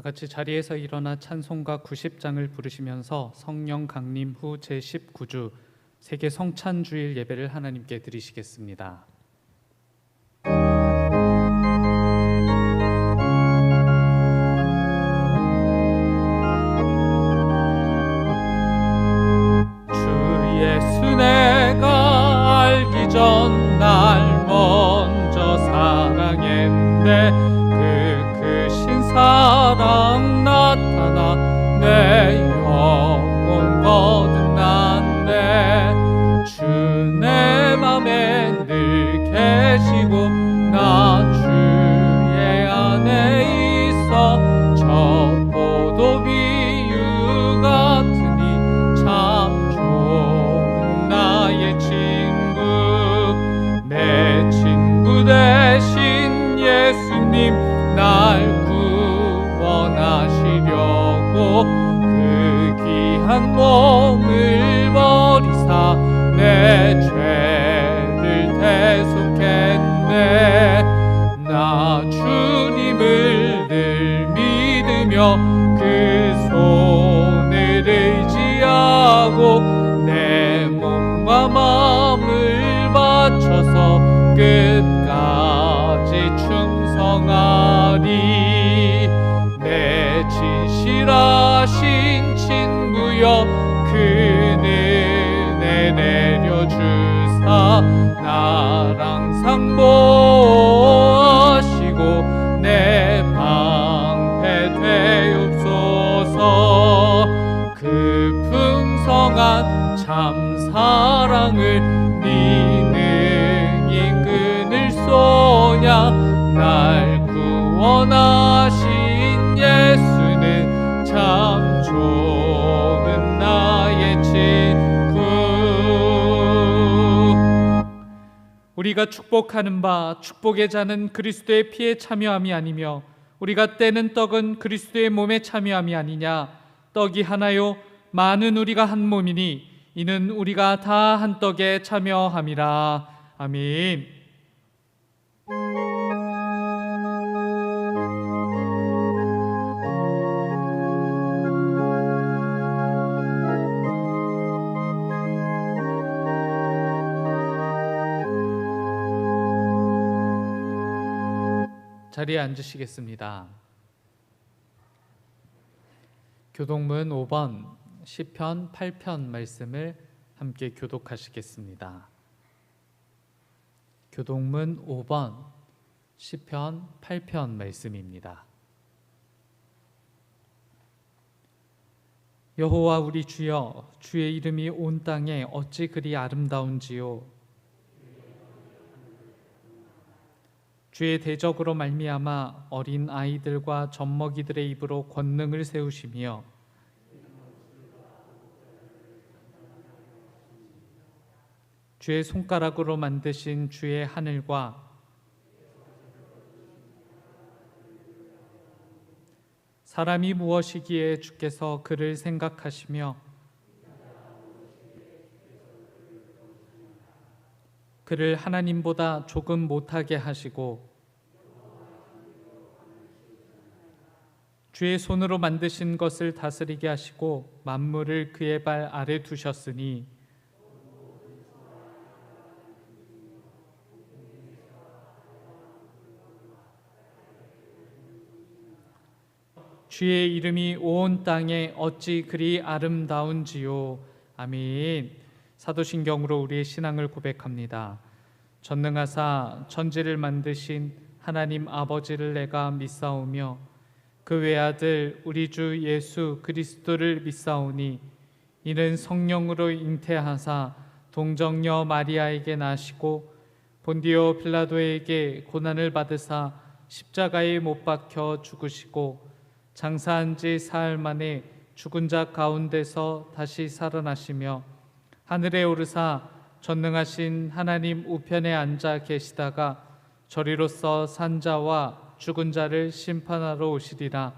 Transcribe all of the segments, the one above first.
같이 자리에서 일어나 찬송가 90장을 부르시면서 성령 강림 후 제19주 세계 성찬주일 예배를 하나님께 드리시겠습니다. 주 예수 내가 알기 전 날 먼저 사랑했네. 그 크신 사랑 나타나 내 영혼 거듭났네. 주 내 맘에 늘 계시고 나 주의 안에 있어 저 포도비유 같으니 참 좋은 나의 친구. 내 친구 대신 예수님 날 구원하시려고 그 귀한 몸을 버리사 내 죄를 대속했네. 나 주님을 늘 믿으며 그 손을 의지하고 내 몸과 마음을 바쳐서 끝까지 충성하리. 내 진실하신 친구여 그 은혜 내려주사 나랑 상보하시고 내 방패 되옵소서. 그 풍성한 참 사랑을 네 능히 끊을 소냐. 날 구원하신 예수는 참 좋은 나의 친구. 우리가 축복하는 바 축복의 잔은 그리스도의 피에 참여함이 아니며 우리가 떼는 떡은 그리스도의 몸에 참여함이 아니냐. 떡이 하나요 많은 우리가 한 몸이니 이는 우리가 다 한 떡에 참여함이라. 아멘. 자리에 앉으시겠습니다. 교독문 5번 시편 8편 말씀을 함께 교독하시겠습니다. 교독문 5번 시편 8편 말씀입니다. 여호와 우리 주여, 주의 이름이 온 땅에 어찌 그리 아름다운지요. 주의 대적으로 말미암아 어린 아이들과 젖먹이들의 입으로 권능을 세우시며 주의 손가락으로 만드신 주의 하늘과 사람이 무엇이기에 주께서 그를 생각하시며 그를 하나님보다 조금 못하게 하시고 주의 손으로 만드신 것을 다스리게 하시고 만물을 그의 발 아래 두셨으니 주의 이름이 온 땅에 어찌 그리 아름다운지요. 아멘. 사도신경으로 우리의 신앙을 고백합니다. 전능하사 천지를 만드신 하나님 아버지를 내가 믿사오며 그 외아들 우리 주 예수 그리스도를 믿사오니 이는 성령으로 잉태하사 동정녀 마리아에게 나시고 본디오 빌라도에게 고난을 받으사 십자가에 못 박혀 죽으시고 장사한 지 사흘 만에 죽은 자 가운데서 다시 살아나시며 하늘에 오르사 전능하신 하나님 우편에 앉아 계시다가 저리로서 산 자와 죽은 자를 심판하러 오시리라.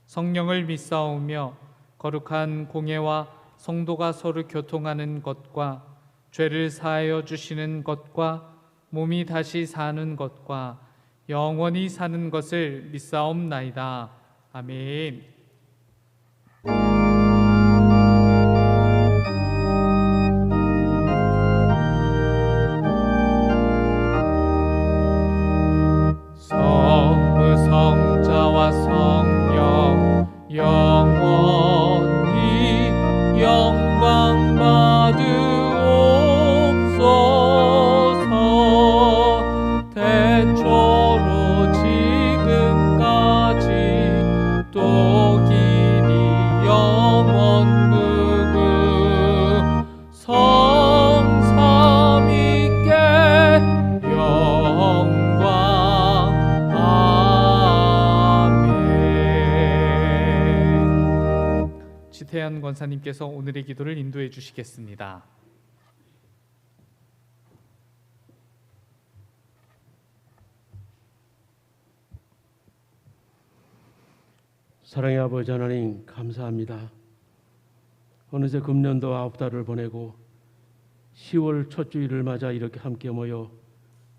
성령을 믿사오며 거룩한 공예와 성도가 서로 교통하는 것과 죄를 사하여 주시는 것과 몸이 다시 사는 것과 영원히 사는 것을 믿사옵나이다. 아멘. 성부 성자와 성령 영원히 영광 받으옵소서. 태초로 지금까지 또 길이 영원 무궁 성삼위께 영광. 아멘. 지태한 권사님께서 오늘의 기도를 인도해 주시겠습니다. 사랑의 아버지 하나님, 감사합니다. 어느새 금년도 9달을 보내고 10월 첫 주일을 맞아 이렇게 함께 모여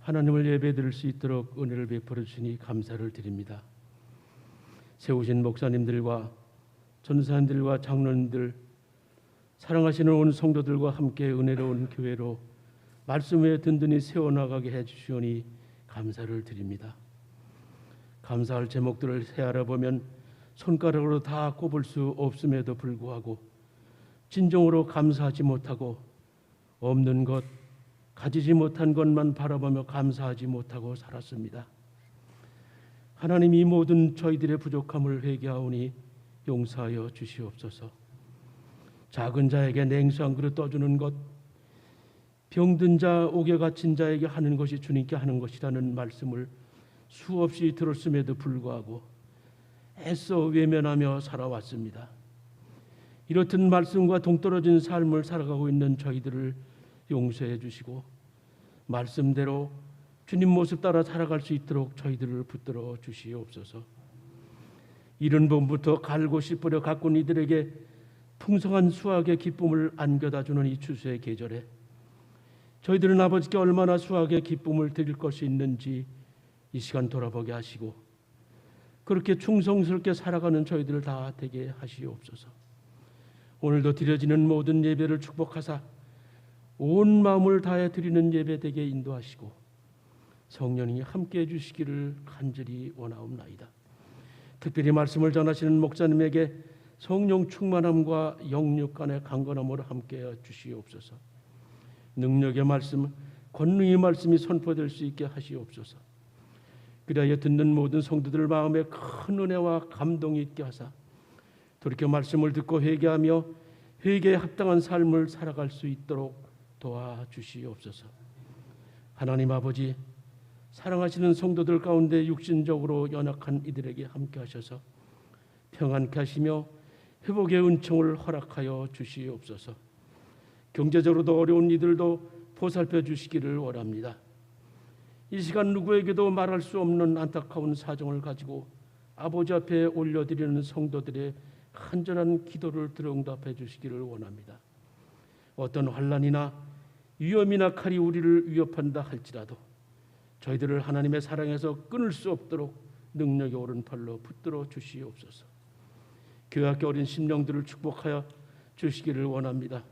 하나님을 예배드릴 수 있도록 은혜를 베풀어 주시니 감사를 드립니다. 세우신 목사님들과 전사님들과 장로님들, 사랑하시는 온 성도들과 함께 은혜로운 교회로 말씀 위에 든든히 세워나가게 해주시오니 감사를 드립니다. 감사할 제목들을 헤아려 보면 손가락으로 다 꼽을 수 없음에도 불구하고 진정으로 감사하지 못하고 없는 것, 가지지 못한 것만 바라보며 감사하지 못하고 살았습니다. 하나님, 이 모든 저희들의 부족함을 회개하오니 용서하여 주시옵소서. 작은 자에게 냉수 한 그릇 떠주는 것, 병든 자, 옥에 갇힌 자에게 하는 것이 주님께 하는 것이라는 말씀을 수없이 들었음에도 불구하고 애써 외면하며 살아왔습니다. 이렇듯 말씀과 동떨어진 삶을 살아가고 있는 저희들을 용서해 주시고 말씀대로 주님 모습 따라 살아갈 수 있도록 저희들을 붙들어 주시옵소서. 이른 봄부터 갈고 씹으려 가꾼 이들에게 풍성한 수확의 기쁨을 안겨다 주는 이 추수의 계절에 저희들은 아버지께 얼마나 수확의 기쁨을 드릴 것이 있는지 이 시간 돌아보게 하시고 그렇게 충성스럽게 살아가는 저희들을 다 되게 하시옵소서. 오늘도 드려지는 모든 예배를 축복하사 온 마음을 다해 드리는 예배 되게 인도하시고 성령이 함께해 주시기를 간절히 원하옵나이다. 특별히 말씀을 전하시는 목사님에게 성령 충만함과 영육 간의 강건함으로 함께해 주시옵소서. 능력의 말씀, 권능의 말씀이 선포될 수 있게 하시옵소서. 그리하여 듣는 모든 성도들 마음에 큰 은혜와 감동이 있게 하사 돌이켜 말씀을 듣고 회개하며 회개에 합당한 삶을 살아갈 수 있도록 도와주시옵소서. 하나님 아버지, 사랑하시는 성도들 가운데 육신적으로 연약한 이들에게 함께 하셔서 평안케 하시며 회복의 은총을 허락하여 주시옵소서. 경제적으로도 어려운 이들도 보살펴 주시기를 원합니다. 이 시간 누구에게도 말할 수 없는 안타까운 사정을 가지고 아버지 앞에 올려드리는 성도들의 간절한 기도를 들응답해 주시기를 원합니다. 어떤 환난이나 위험이나 칼이 우리를 위협한다 할지라도 저희들을 하나님의 사랑에서 끊을 수 없도록 능력의 오른팔로 붙들어 주시옵소서. 교회학교 어린 심령들을 축복하여 주시기를 원합니다.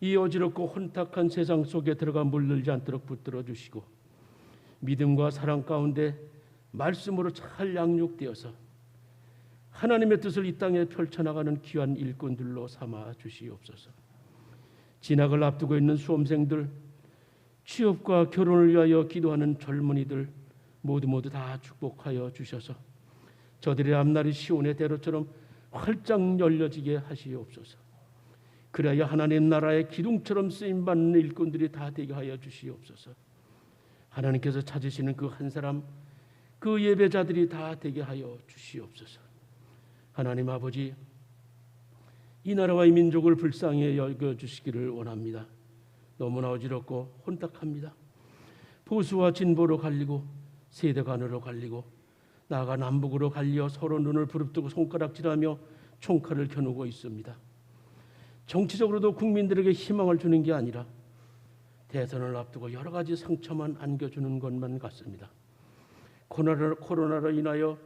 이 어지럽고 혼탁한 세상 속에 들어가 물들지 않도록 붙들어 주시고 믿음과 사랑 가운데 말씀으로 잘 양육되어서 하나님의 뜻을 이 땅에 펼쳐나가는 귀한 일꾼들로 삼아 주시옵소서. 진학을 앞두고 있는 수험생들, 취업과 결혼을 위하여 기도하는 젊은이들 모두 다 축복하여 주셔서 저들의 앞날이 시온의 대로처럼 활짝 열려지게 하시옵소서. 그래야 하나님 나라의 기둥처럼 쓰임받는 일꾼들이 다 되게 하여 주시옵소서. 하나님께서 찾으시는 그 한 사람, 그 예배자들이 다 되게 하여 주시옵소서. 하나님 아버지, 이 나라와 이 민족을 불쌍히 여겨주시기를 원합니다. 너무나 어지럽고 혼탁합니다. 보수와 진보로 갈리고 세대 간으로 갈리고 나아가 남북으로 갈려 서로 눈을 부릅뜨고 손가락질하며 총칼을 겨누고 있습니다. 정치적으로도 국민들에게 희망을 주는 게 아니라 대선을 앞두고 여러 가지 상처만 안겨주는 것만 같습니다. 코로나로 인하여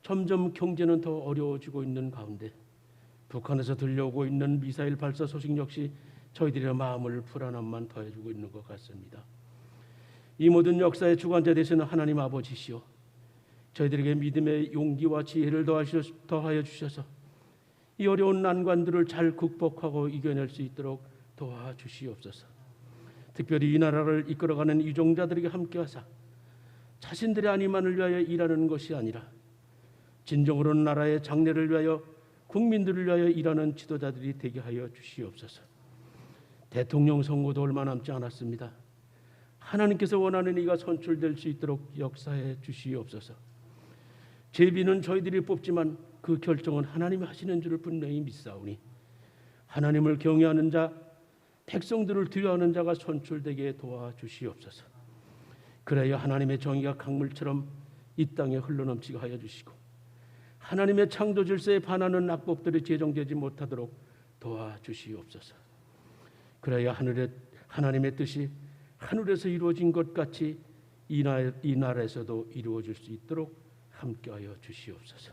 점점 경제는 더 어려워지고 있는 가운데 북한에서 들려오고 있는 미사일 발사 소식 역시 저희들의 마음을 불안함만 더해주고 있는 것 같습니다. 이 모든 역사의 주관자 되시는 하나님 아버지시오, 저희들에게 믿음의 용기와 지혜를 더하여 주셔서 이 어려운 난관들을 잘 극복하고 이겨낼 수 있도록 도와주시옵소서. 특별히 이 나라를 이끌어가는 이종자들에게 함께하사 자신들의 안위만을 위하여 일하는 것이 아니라 진정으로 나라의 장래를 위하여 국민들을 위하여 일하는 지도자들이 되게 하여 주시옵소서. 대통령 선거도 얼마 남지 않았습니다. 하나님께서 원하는 이가 선출될 수 있도록 역사해 주시옵소서. 제비는 저희들이 뽑지만 그 결정은 하나님이 하시는 줄을 분명히 믿사오니 하나님을 경외하는 자, 백성들을 두려워하는 자가 선출되게 도와주시옵소서. 그래야 하나님의 정의가 강물처럼 이 땅에 흘러넘치게 하여 주시고 하나님의 창조 질서에 반하는 악법들이 제정되지 못하도록 도와주시옵소서. 그래야 하나님의 뜻이 하늘에서 이루어진 것 같이 이 나라에서도 이루어질 수 있도록 함께하여 주시옵소서.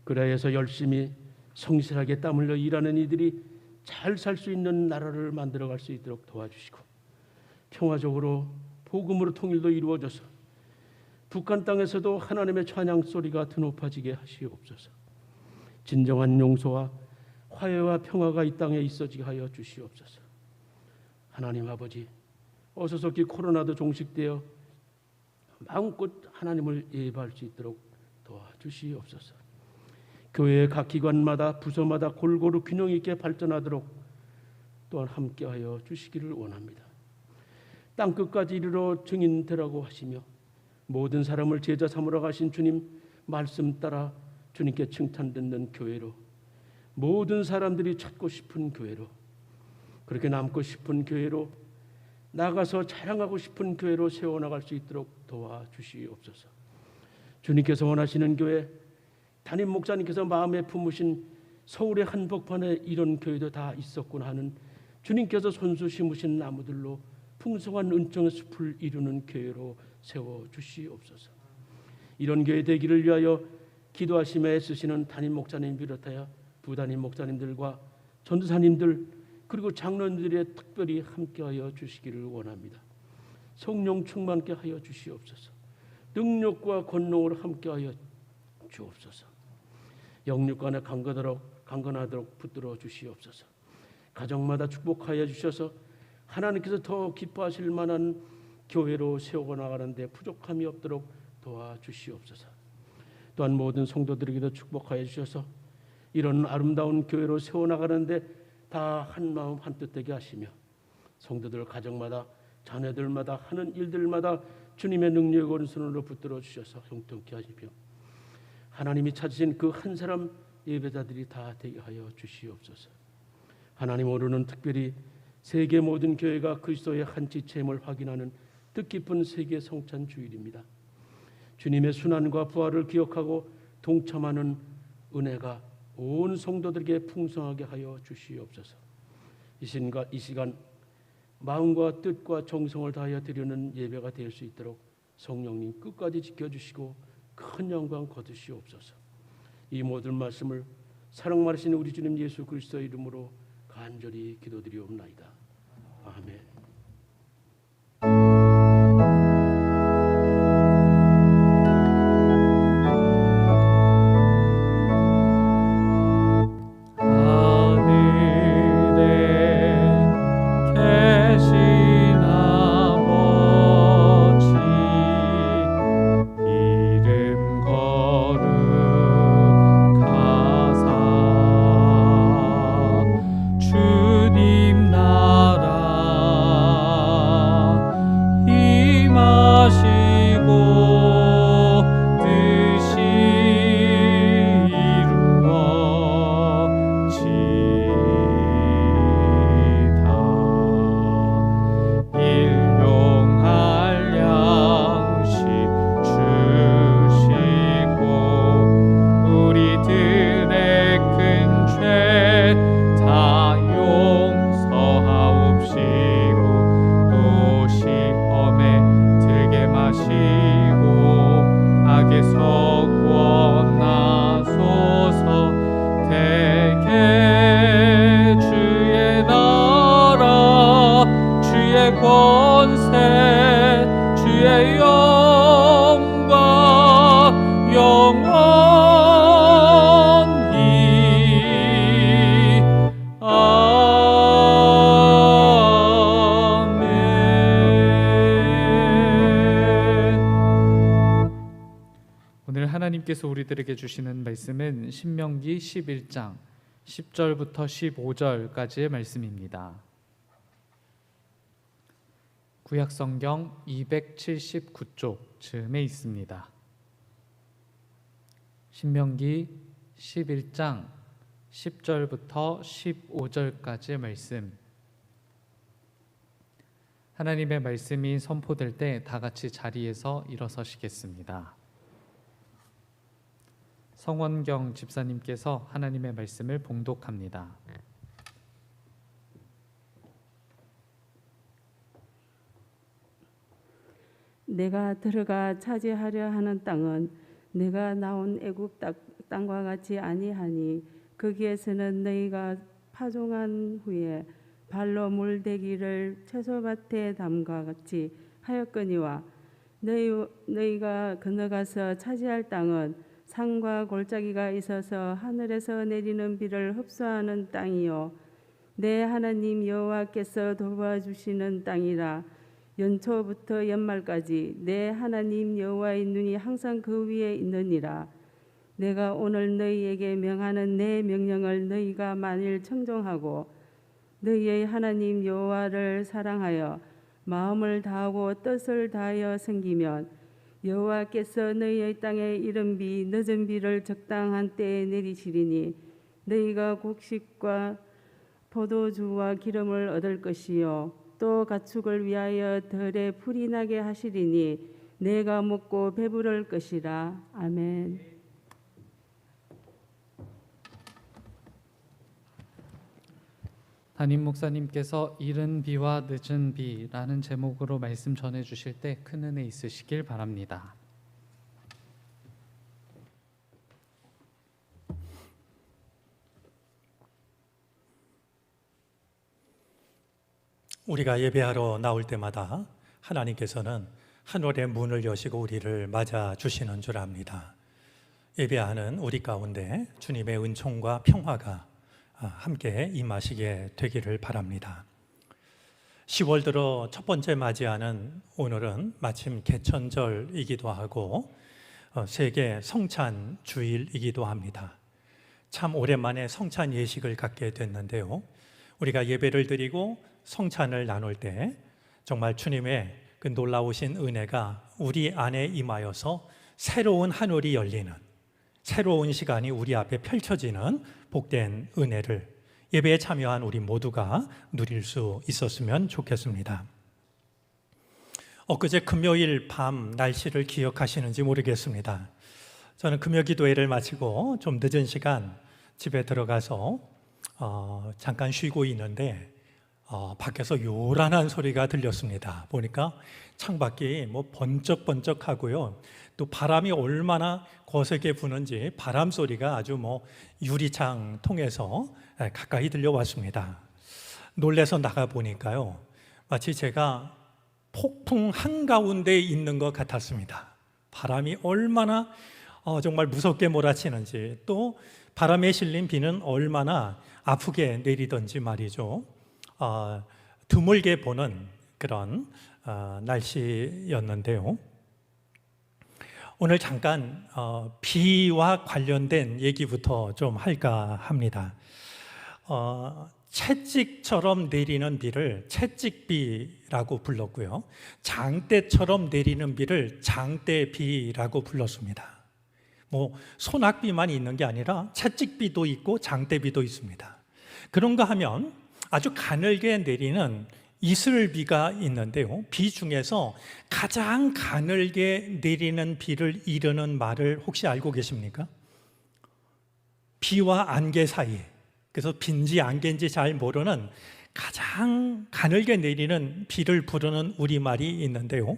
그래서 열심히 성실하게 땀 흘려 일하는 이들이 잘 살 수 있는 나라를 만들어갈 수 있도록 도와주시고 평화적으로 복음으로 통일도 이루어져서 북한 땅에서도 하나님의 찬양 소리가 드높아지게 하시옵소서. 진정한 용서와 화해와 평화가 이 땅에 있어지게 하여 주시옵소서. 하나님 아버지, 어서속히 코로나도 종식되어 마음껏 하나님을 예배할 수 있도록 도와주시옵소서. 교회의 각 기관마다 부서마다 골고루 균형 있게 발전하도록 또한 함께하여 주시기를 원합니다. 땅끝까지 이르러 증인되라고 하시며 모든 사람을 제자 삼으러 가신 주님 말씀 따라 주님께 칭찬 듣는 교회로, 모든 사람들이 찾고 싶은 교회로, 그렇게 남고 싶은 교회로, 나가서 자랑하고 싶은 교회로 세워나갈 수 있도록 도와주시옵소서. 주님께서 원하시는 교회, 담임 목사님께서 마음에 품으신 서울의 한복판에 이런 교회도 다 있었구나 하는 주님께서 손수 심으신 나무들로 풍성한 은총의 숲을 이루는 교회로 세워주시옵소서. 이런 교회 되기를 위하여 기도하시며 애쓰시는 담임 목사님 비롯하여 부담임 목사님들과 전도사님들 그리고 장로님들의 특별히 함께하여 주시기를 원합니다. 성령 충만케 하여 주시옵소서. 능력과 권능으로 함께하여 주옵소서. 영육간에 강건하도록 붙들어 주시옵소서. 가정마다 축복하여 주셔서 하나님께서 더 기뻐하실 만한 교회로 세워나가는데 부족함이 없도록 도와주시옵소서. 또한 모든 성도들에게도 축복하여 주셔서 이런 아름다운 교회로 세워나가는데 다 한마음 한뜻 되게 하시며 성도들 가정마다 자녀들마다 하는 일들마다 주님의 능력의 오른손으로 붙들어 주셔서 형통케 하시며 하나님이 찾으신 그 한 사람 예배자들이 다 되게 하여 주시옵소서. 하나님, 오늘은 특별히 세계 모든 교회가 그리스도의 한 지체임을 확인하는 뜻깊은 세계 성찬 주일입니다. 주님의 순환과 부활을 기억하고 동참하는 은혜가 온 성도들에게 풍성하게 하여 주시옵소서. 이 시간 마음과 뜻과 정성을 다하여 드리는 예배가 될 수 있도록 성령님 끝까지 지켜주시고 큰 영광 거두시옵소서. 이 모든 말씀을 사랑 많으신 우리 주님 예수 그리스도의 이름으로 간절히 기도드리옵나이다. 아멘. 주님 나라 권세 주의 영광 영원히 아멘. 오늘 하나님께서 우리들에게 주시는 말씀은 신명기 11장 10절부터 15절까지의 말씀입니다. 구약성경 279쪽 즈음에 있습니다. 신명기 11장 10절부터 15절까지의 말씀. 하나님의 말씀이 선포될 때 다 같이 자리에서 일어서시겠습니다. 성원경 집사님께서 하나님의 말씀을 봉독합니다. 내가 들어가 차지하려 하는 땅은 내가 나온 애굽 땅과 같이 아니하니 거기에서는 너희가 파종한 후에 발로 물대기를 채소밭에 담과 같이 하였거니와 너희가 건너가서 차지할 땅은 산과 골짜기가 있어서 하늘에서 내리는 비를 흡수하는 땅이요 내 하나님 여호와께서 도와주시는 땅이라. 연초부터 연말까지 내 하나님 여호와의 눈이 항상 그 위에 있느니라. 내가 오늘 너희에게 명하는 내 명령을 너희가 만일 청종하고 너희의 하나님 여호와를 사랑하여 마음을 다하고 뜻을 다하여 섬기면 여호와께서 너희의 땅에 이른 비 늦은 비를 적당한 때에 내리시리니 너희가 곡식과 포도주와 기름을 얻을 것이요 또 가축을 위하여 들에 풀이 나게 하시리니 내가 먹고 배부를 것이라. 아멘. 담임 목사님께서 이른 비와 늦은 비라는 제목으로 말씀 전해 주실 때 큰 은혜 있으시길 바랍니다. 우리가 예배하러 나올 때마다 하나님께서는 하늘의 문을 여시고 우리를 맞아 주시는 줄 압니다. 예배하는 우리 가운데 주님의 은총과 평화가 함께 임하시게 되기를 바랍니다. 10월 들어 첫 번째 맞이하는 오늘은 마침 개천절이기도 하고 세계 성찬 주일이기도 합니다. 참 오랜만에 성찬 예식을 갖게 됐는데요. 우리가 예배를 드리고 성찬을 나눌 때 정말 주님의 그 놀라우신 은혜가 우리 안에 임하여서 새로운 하늘이 열리는, 새로운 시간이 우리 앞에 펼쳐지는 복된 은혜를 예배에 참여한 우리 모두가 누릴 수 있었으면 좋겠습니다. 엊그제 금요일 밤 날씨를 기억하시는지 모르겠습니다. 저는 금요 기도회를 마치고 좀 늦은 시간 집에 들어가서 잠깐 쉬고 있는데 밖에서 요란한 소리가 들렸습니다. 보니까 창밖이 번쩍번쩍하고요. 또 바람이 얼마나 거세게 부는지 바람 소리가 아주 유리창 통해서 가까이 들려왔습니다. 놀래서 나가 보니까요, 마치 제가 폭풍 한가운데 있는 것 같았습니다. 바람이 얼마나 정말 무섭게 몰아치는지, 또 바람에 실린 비는 얼마나 아프게 내리던지 말이죠. 드물게 보는 그런 날씨였는데요. 오늘 잠깐 비와 관련된 얘기부터 좀 할까 합니다. 채찍처럼 내리는 비를 채찍비라고 불렀고요. 장대처럼 내리는 비를 장대비라고 불렀습니다. 소낙비만 있는 게 아니라 채찍비도 있고 장대비도 있습니다. 그런가 하면 아주 가늘게 내리는 이슬비가 있는데요. 비 중에서 가장 가늘게 내리는 비를 이르는 말을 혹시 알고 계십니까? 비와 안개 사이, 그래서 빈지 안개인지 잘 모르는 가장 가늘게 내리는 비를 부르는 우리말이 있는데요.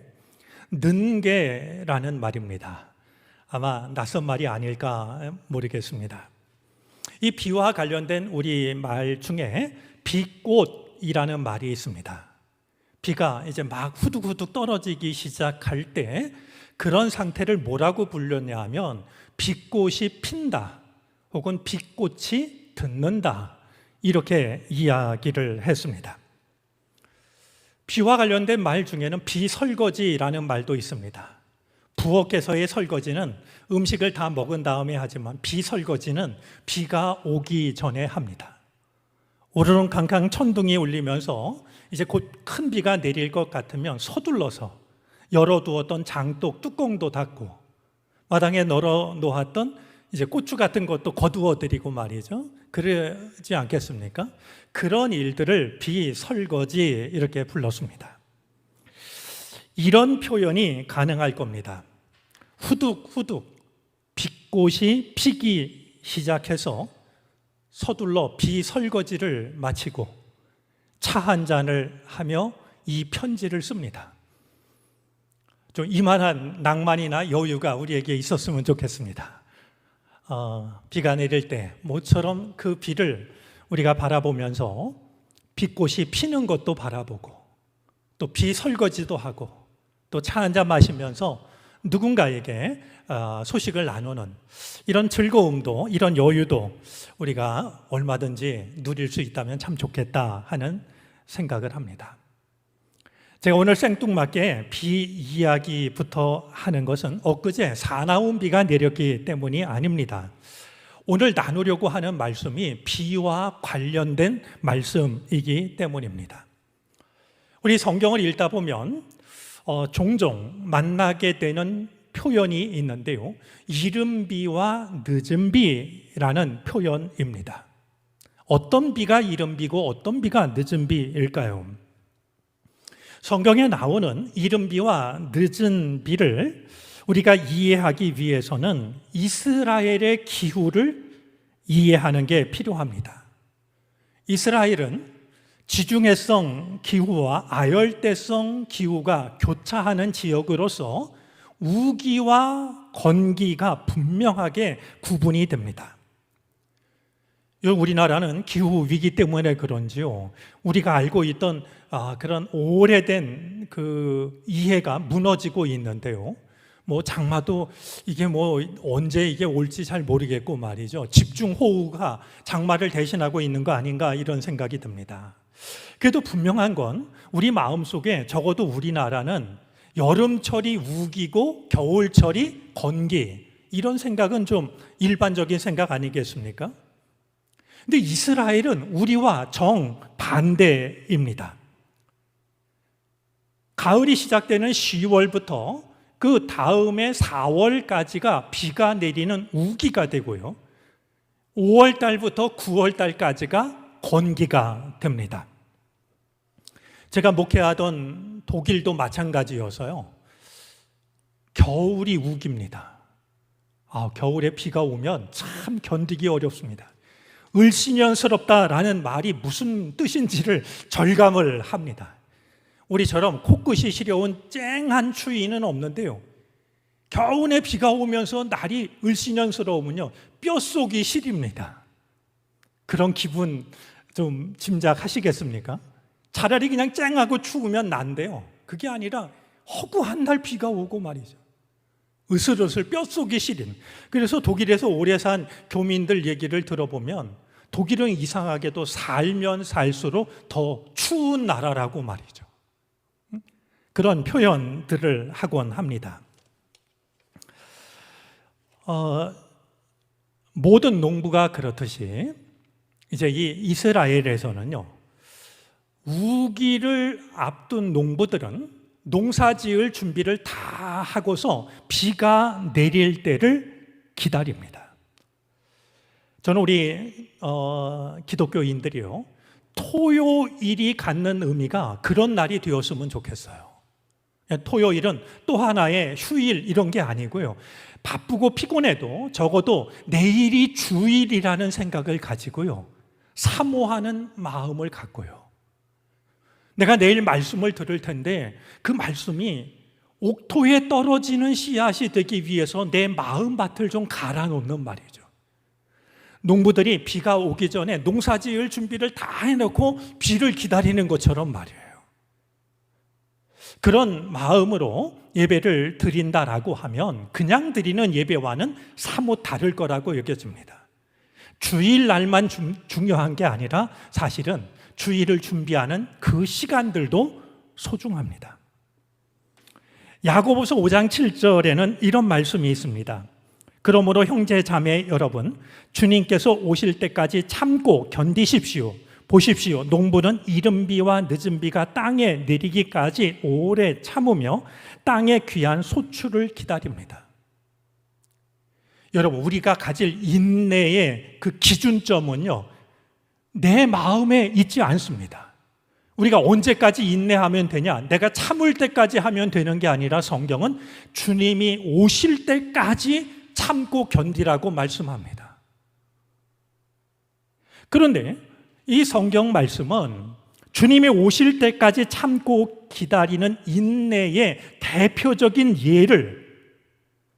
는개라는 말입니다. 아마 낯선 말이 아닐까 모르겠습니다. 이 비와 관련된 우리 말 중에 비꽃이라는 말이 있습니다. 비가 이제 막 후둑후둑 떨어지기 시작할 때 그런 상태를 뭐라고 불렸냐 하면 빛꽃이 핀다 혹은 빛꽃이 듣는다 이렇게 이야기를 했습니다. 비와 관련된 말 중에는 비설거지라는 말도 있습니다. 부엌에서의 설거지는 음식을 다 먹은 다음에 하지만 비설거지는 비가 오기 전에 합니다. 오르렁강강 천둥이 울리면서 이제 곧 큰 비가 내릴 것 같으면 서둘러서 열어두었던 장독 뚜껑도 닫고 마당에 널어 놓았던 이제 고추 같은 것도 거두어 드리고 말이죠. 그러지 않겠습니까? 그런 일들을 비설거지 이렇게 불렀습니다. 이런 표현이 가능할 겁니다. 후둑후둑 빛꽃이 피기 시작해서 서둘러 비설거지를 마치고 차 한 잔을 하며 이 편지를 씁니다. 좀 이만한 낭만이나 여유가 우리에게 있었으면 좋겠습니다. 비가 내릴 때 모처럼 그 비를 우리가 바라보면서 빛꽃이 피는 것도 바라보고 또 비설거지도 하고 또 차 한 잔 마시면서 누군가에게 소식을 나누는 이런 즐거움도 이런 여유도 우리가 얼마든지 누릴 수 있다면 참 좋겠다 하는 생각을 합니다. 제가 오늘 생뚱맞게 비 이야기부터 하는 것은 엊그제 사나운 비가 내렸기 때문이 아닙니다. 오늘 나누려고 하는 말씀이 비와 관련된 말씀이기 때문입니다. 우리 성경을 읽다 보면 종종 만나게 되는 표현이 있는데요. 이른 비와 늦은 비라는 표현입니다. 어떤 비가 이른 비고 어떤 비가 늦은 비일까요? 성경에 나오는 이른 비와 늦은 비를 우리가 이해하기 위해서는 이스라엘의 기후를 이해하는 게 필요합니다. 이스라엘은 지중해성 기후와 아열대성 기후가 교차하는 지역으로서 우기와 건기가 분명하게 구분이 됩니다. 우리나라는 기후 위기 때문에 그런지요, 우리가 알고 있던 그런 오래된 그 이해가 무너지고 있는데요. 장마도 이게 언제 이게 올지 잘 모르겠고 말이죠. 집중호우가 장마를 대신하고 있는 거 아닌가 이런 생각이 듭니다. 그래도 분명한 건 우리 마음속에 적어도 우리나라는 여름철이 우기고 겨울철이 건기 이런 생각은 좀 일반적인 생각 아니겠습니까? 근데 이스라엘은 우리와 정반대입니다. 가을이 시작되는 10월부터 그 다음에 4월까지가 비가 내리는 우기가 되고요. 5월 달부터 9월 달까지가 건기가 됩니다. 제가 목회하던 독일도 마찬가지여서요. 겨울이 우기입니다. 겨울에 비가 오면 참 견디기 어렵습니다. 을씨년스럽다라는 말이 무슨 뜻인지를 절감을 합니다. 우리처럼 코끝이 시려운 쨍한 추위는 없는데요. 겨울에 비가 오면서 날이 을씨년스러우면요, 뼛속이 시립니다. 그런 기분 좀 짐작하시겠습니까? 차라리 그냥 쨍하고 추우면 난데요. 그게 아니라 허구한 날 비가 오고 말이죠. 으슬으슬 뼛속이 시린. 그래서 독일에서 오래 산 교민들 얘기를 들어보면 독일은 이상하게도 살면 살수록 더 추운 나라라고 말이죠. 그런 표현들을 하곤 합니다. 모든 농부가 그렇듯이 이제 이 이스라엘에서는요, 우기를 앞둔 농부들은 농사 지을 준비를 다 하고서 비가 내릴 때를 기다립니다. 저는 우리 기독교인들이요, 토요일이 갖는 의미가 그런 날이 되었으면 좋겠어요. 토요일은 또 하나의 휴일 이런 게 아니고요, 바쁘고 피곤해도 적어도 내일이 주일이라는 생각을 가지고요, 사모하는 마음을 갖고요, 내가 내일 말씀을 들을 텐데 그 말씀이 옥토에 떨어지는 씨앗이 되기 위해서 내 마음밭을 좀 갈아놓는 말이죠. 농부들이 비가 오기 전에 농사 지을 준비를 다 해놓고 비를 기다리는 것처럼 말이에요. 그런 마음으로 예배를 드린다라고 하면 그냥 드리는 예배와는 사뭇 다를 거라고 여겨집니다. 주일날만 중요한 게 아니라 사실은 주일을 준비하는 그 시간들도 소중합니다. 야고보서 5장 7절에는 이런 말씀이 있습니다. 그러므로 형제 자매 여러분, 주님께서 오실 때까지 참고 견디십시오. 보십시오. 농부는 이른 비와 늦은 비가 땅에 내리기까지 오래 참으며 땅의 귀한 소출을 기다립니다. 여러분, 우리가 가질 인내의 그 기준점은요, 내 마음에 있지 않습니다. 우리가 언제까지 인내하면 되냐? 내가 참을 때까지 하면 되는 게 아니라 성경은 주님이 오실 때까지 참고 견디라고 말씀합니다. 그런데 이 성경 말씀은 주님이 오실 때까지 참고 기다리는 인내의 대표적인 예를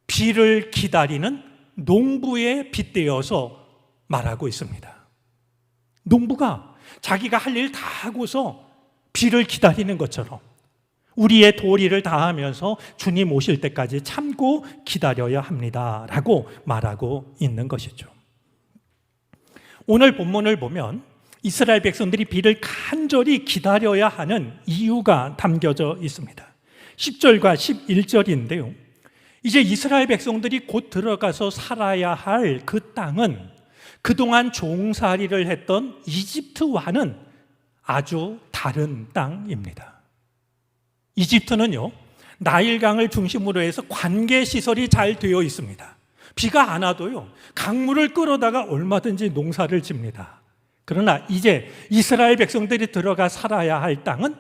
비를 기다리는 농부에 빗대어서 말하고 있습니다. 농부가 자기가 할 일 다 하고서 비를 기다리는 것처럼 우리의 도리를 다하면서 주님 오실 때까지 참고 기다려야 합니다라고 말하고 있는 것이죠. 오늘 본문을 보면 이스라엘 백성들이 비를 간절히 기다려야 하는 이유가 담겨져 있습니다. 10절과 11절인데요. 이제 이스라엘 백성들이 곧 들어가서 살아야 할 그 땅은 그동안 종살이를 했던 이집트와는 아주 다른 땅입니다. 이집트는요, 나일강을 중심으로 해서 관계시설이 잘 되어 있습니다. 비가 안 와도요, 강물을 끌어다가 얼마든지 농사를 짓니다. 그러나 이제 이스라엘 백성들이 들어가 살아야 할 땅은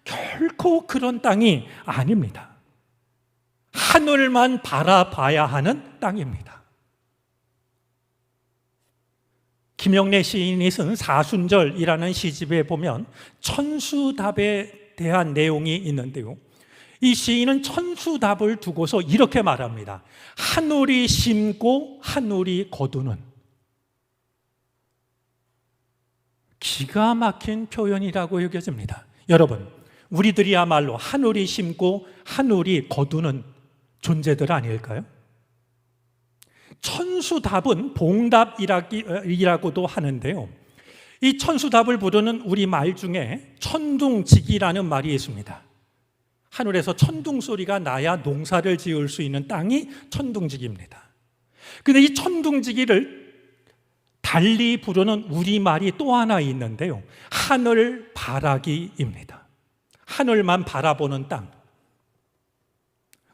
결코 그런 땅이 아닙니다. 하늘만 바라봐야 하는 땅입니다. 김영래 시인이 쓴 사순절이라는 시집에 보면 천수답에 대한 내용이 있는데요. 이 시인은 천수답을 두고서 이렇게 말합니다. 하늘이 심고 하늘이 거두는. 기가 막힌 표현이라고 여겨집니다. 여러분, 우리들이야말로 하늘이 심고 하늘이 거두는 존재들 아닐까요? 천수답은 봉답이라고도 하는데요. 이 천수답을 부르는 우리 말 중에 천둥지기라는 말이 있습니다. 하늘에서 천둥 소리가 나야 농사를 지을 수 있는 땅이 천둥지기입니다. 근데 이 천둥지기를 달리 부르는 우리말이 또 하나 있는데요. 하늘바라기입니다. 하늘만 바라보는 땅.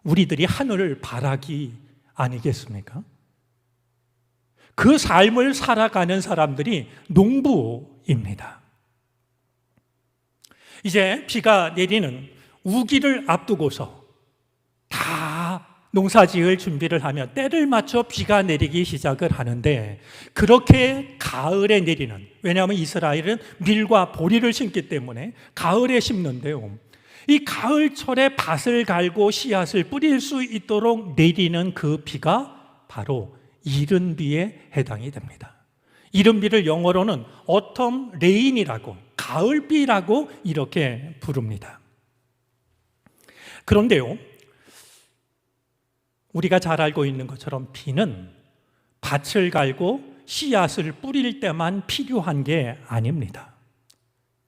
우리들이 하늘바라기 아니겠습니까? 그 삶을 살아가는 사람들이 농부입니다. 이제 비가 내리는 우기를 앞두고서 다 농사지을 준비를 하면 때를 맞춰 비가 내리기 시작을 하는데 그렇게 가을에 내리는, 왜냐하면 이스라엘은 밀과 보리를 심기 때문에 가을에 심는데요. 이 가을철에 밭을 갈고 씨앗을 뿌릴 수 있도록 내리는 그 비가 바로 이른 비에 해당이 됩니다. 이른 비를 영어로는 autumn rain이라고, 가을비라고 이렇게 부릅니다. 그런데요, 우리가 잘 알고 있는 것처럼 비는 밭을 갈고 씨앗을 뿌릴 때만 필요한 게 아닙니다.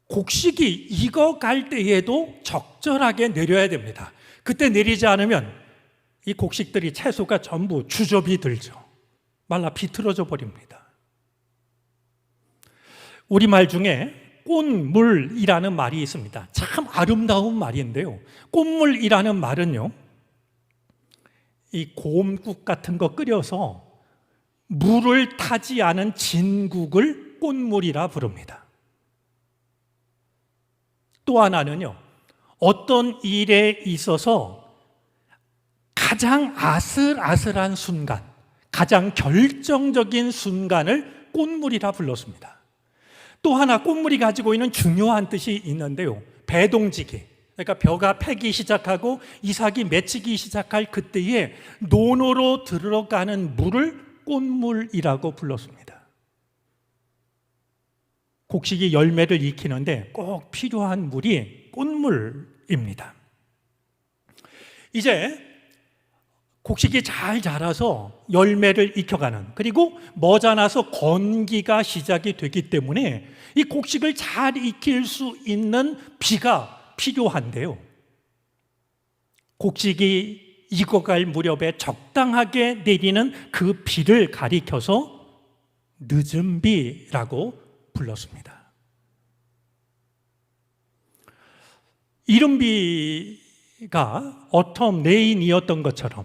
곡식이 익어갈 때에도 적절하게 내려야 됩니다. 그때 내리지 않으면 이 곡식들이, 채소가 전부 주접이 들죠. 말라 비틀어져 버립니다. 우리말 중에 꽃물이라는 말이 있습니다. 참 아름다운 말인데요. 꽃물이라는 말은요, 이 곰국 같은 거 끓여서 물을 타지 않은 진국을 꽃물이라 부릅니다. 또 하나는요, 어떤 일에 있어서 가장 아슬아슬한 순간, 가장 결정적인 순간을 꽃물이라 불렀습니다. 또 하나 꽃물이 가지고 있는 중요한 뜻이 있는데요. 배동지기, 그러니까 벼가 패기 시작하고 이삭이 맺히기 시작할 그때에 논으로 들어가는 물을 꽃물이라고 불렀습니다. 곡식이 열매를 익히는데 꼭 필요한 물이 꽃물입니다. 이제 곡식이 잘 자라서 열매를 익혀가는, 그리고 머자나서 건기가 시작이 되기 때문에 이 곡식을 잘 익힐 수 있는 비가 필요한데요. 곡식이 익어갈 무렵에 적당하게 내리는 그 비를 가리켜서 늦은 비라고 불렀습니다. 이른 비가 어텀 레인이었던 것처럼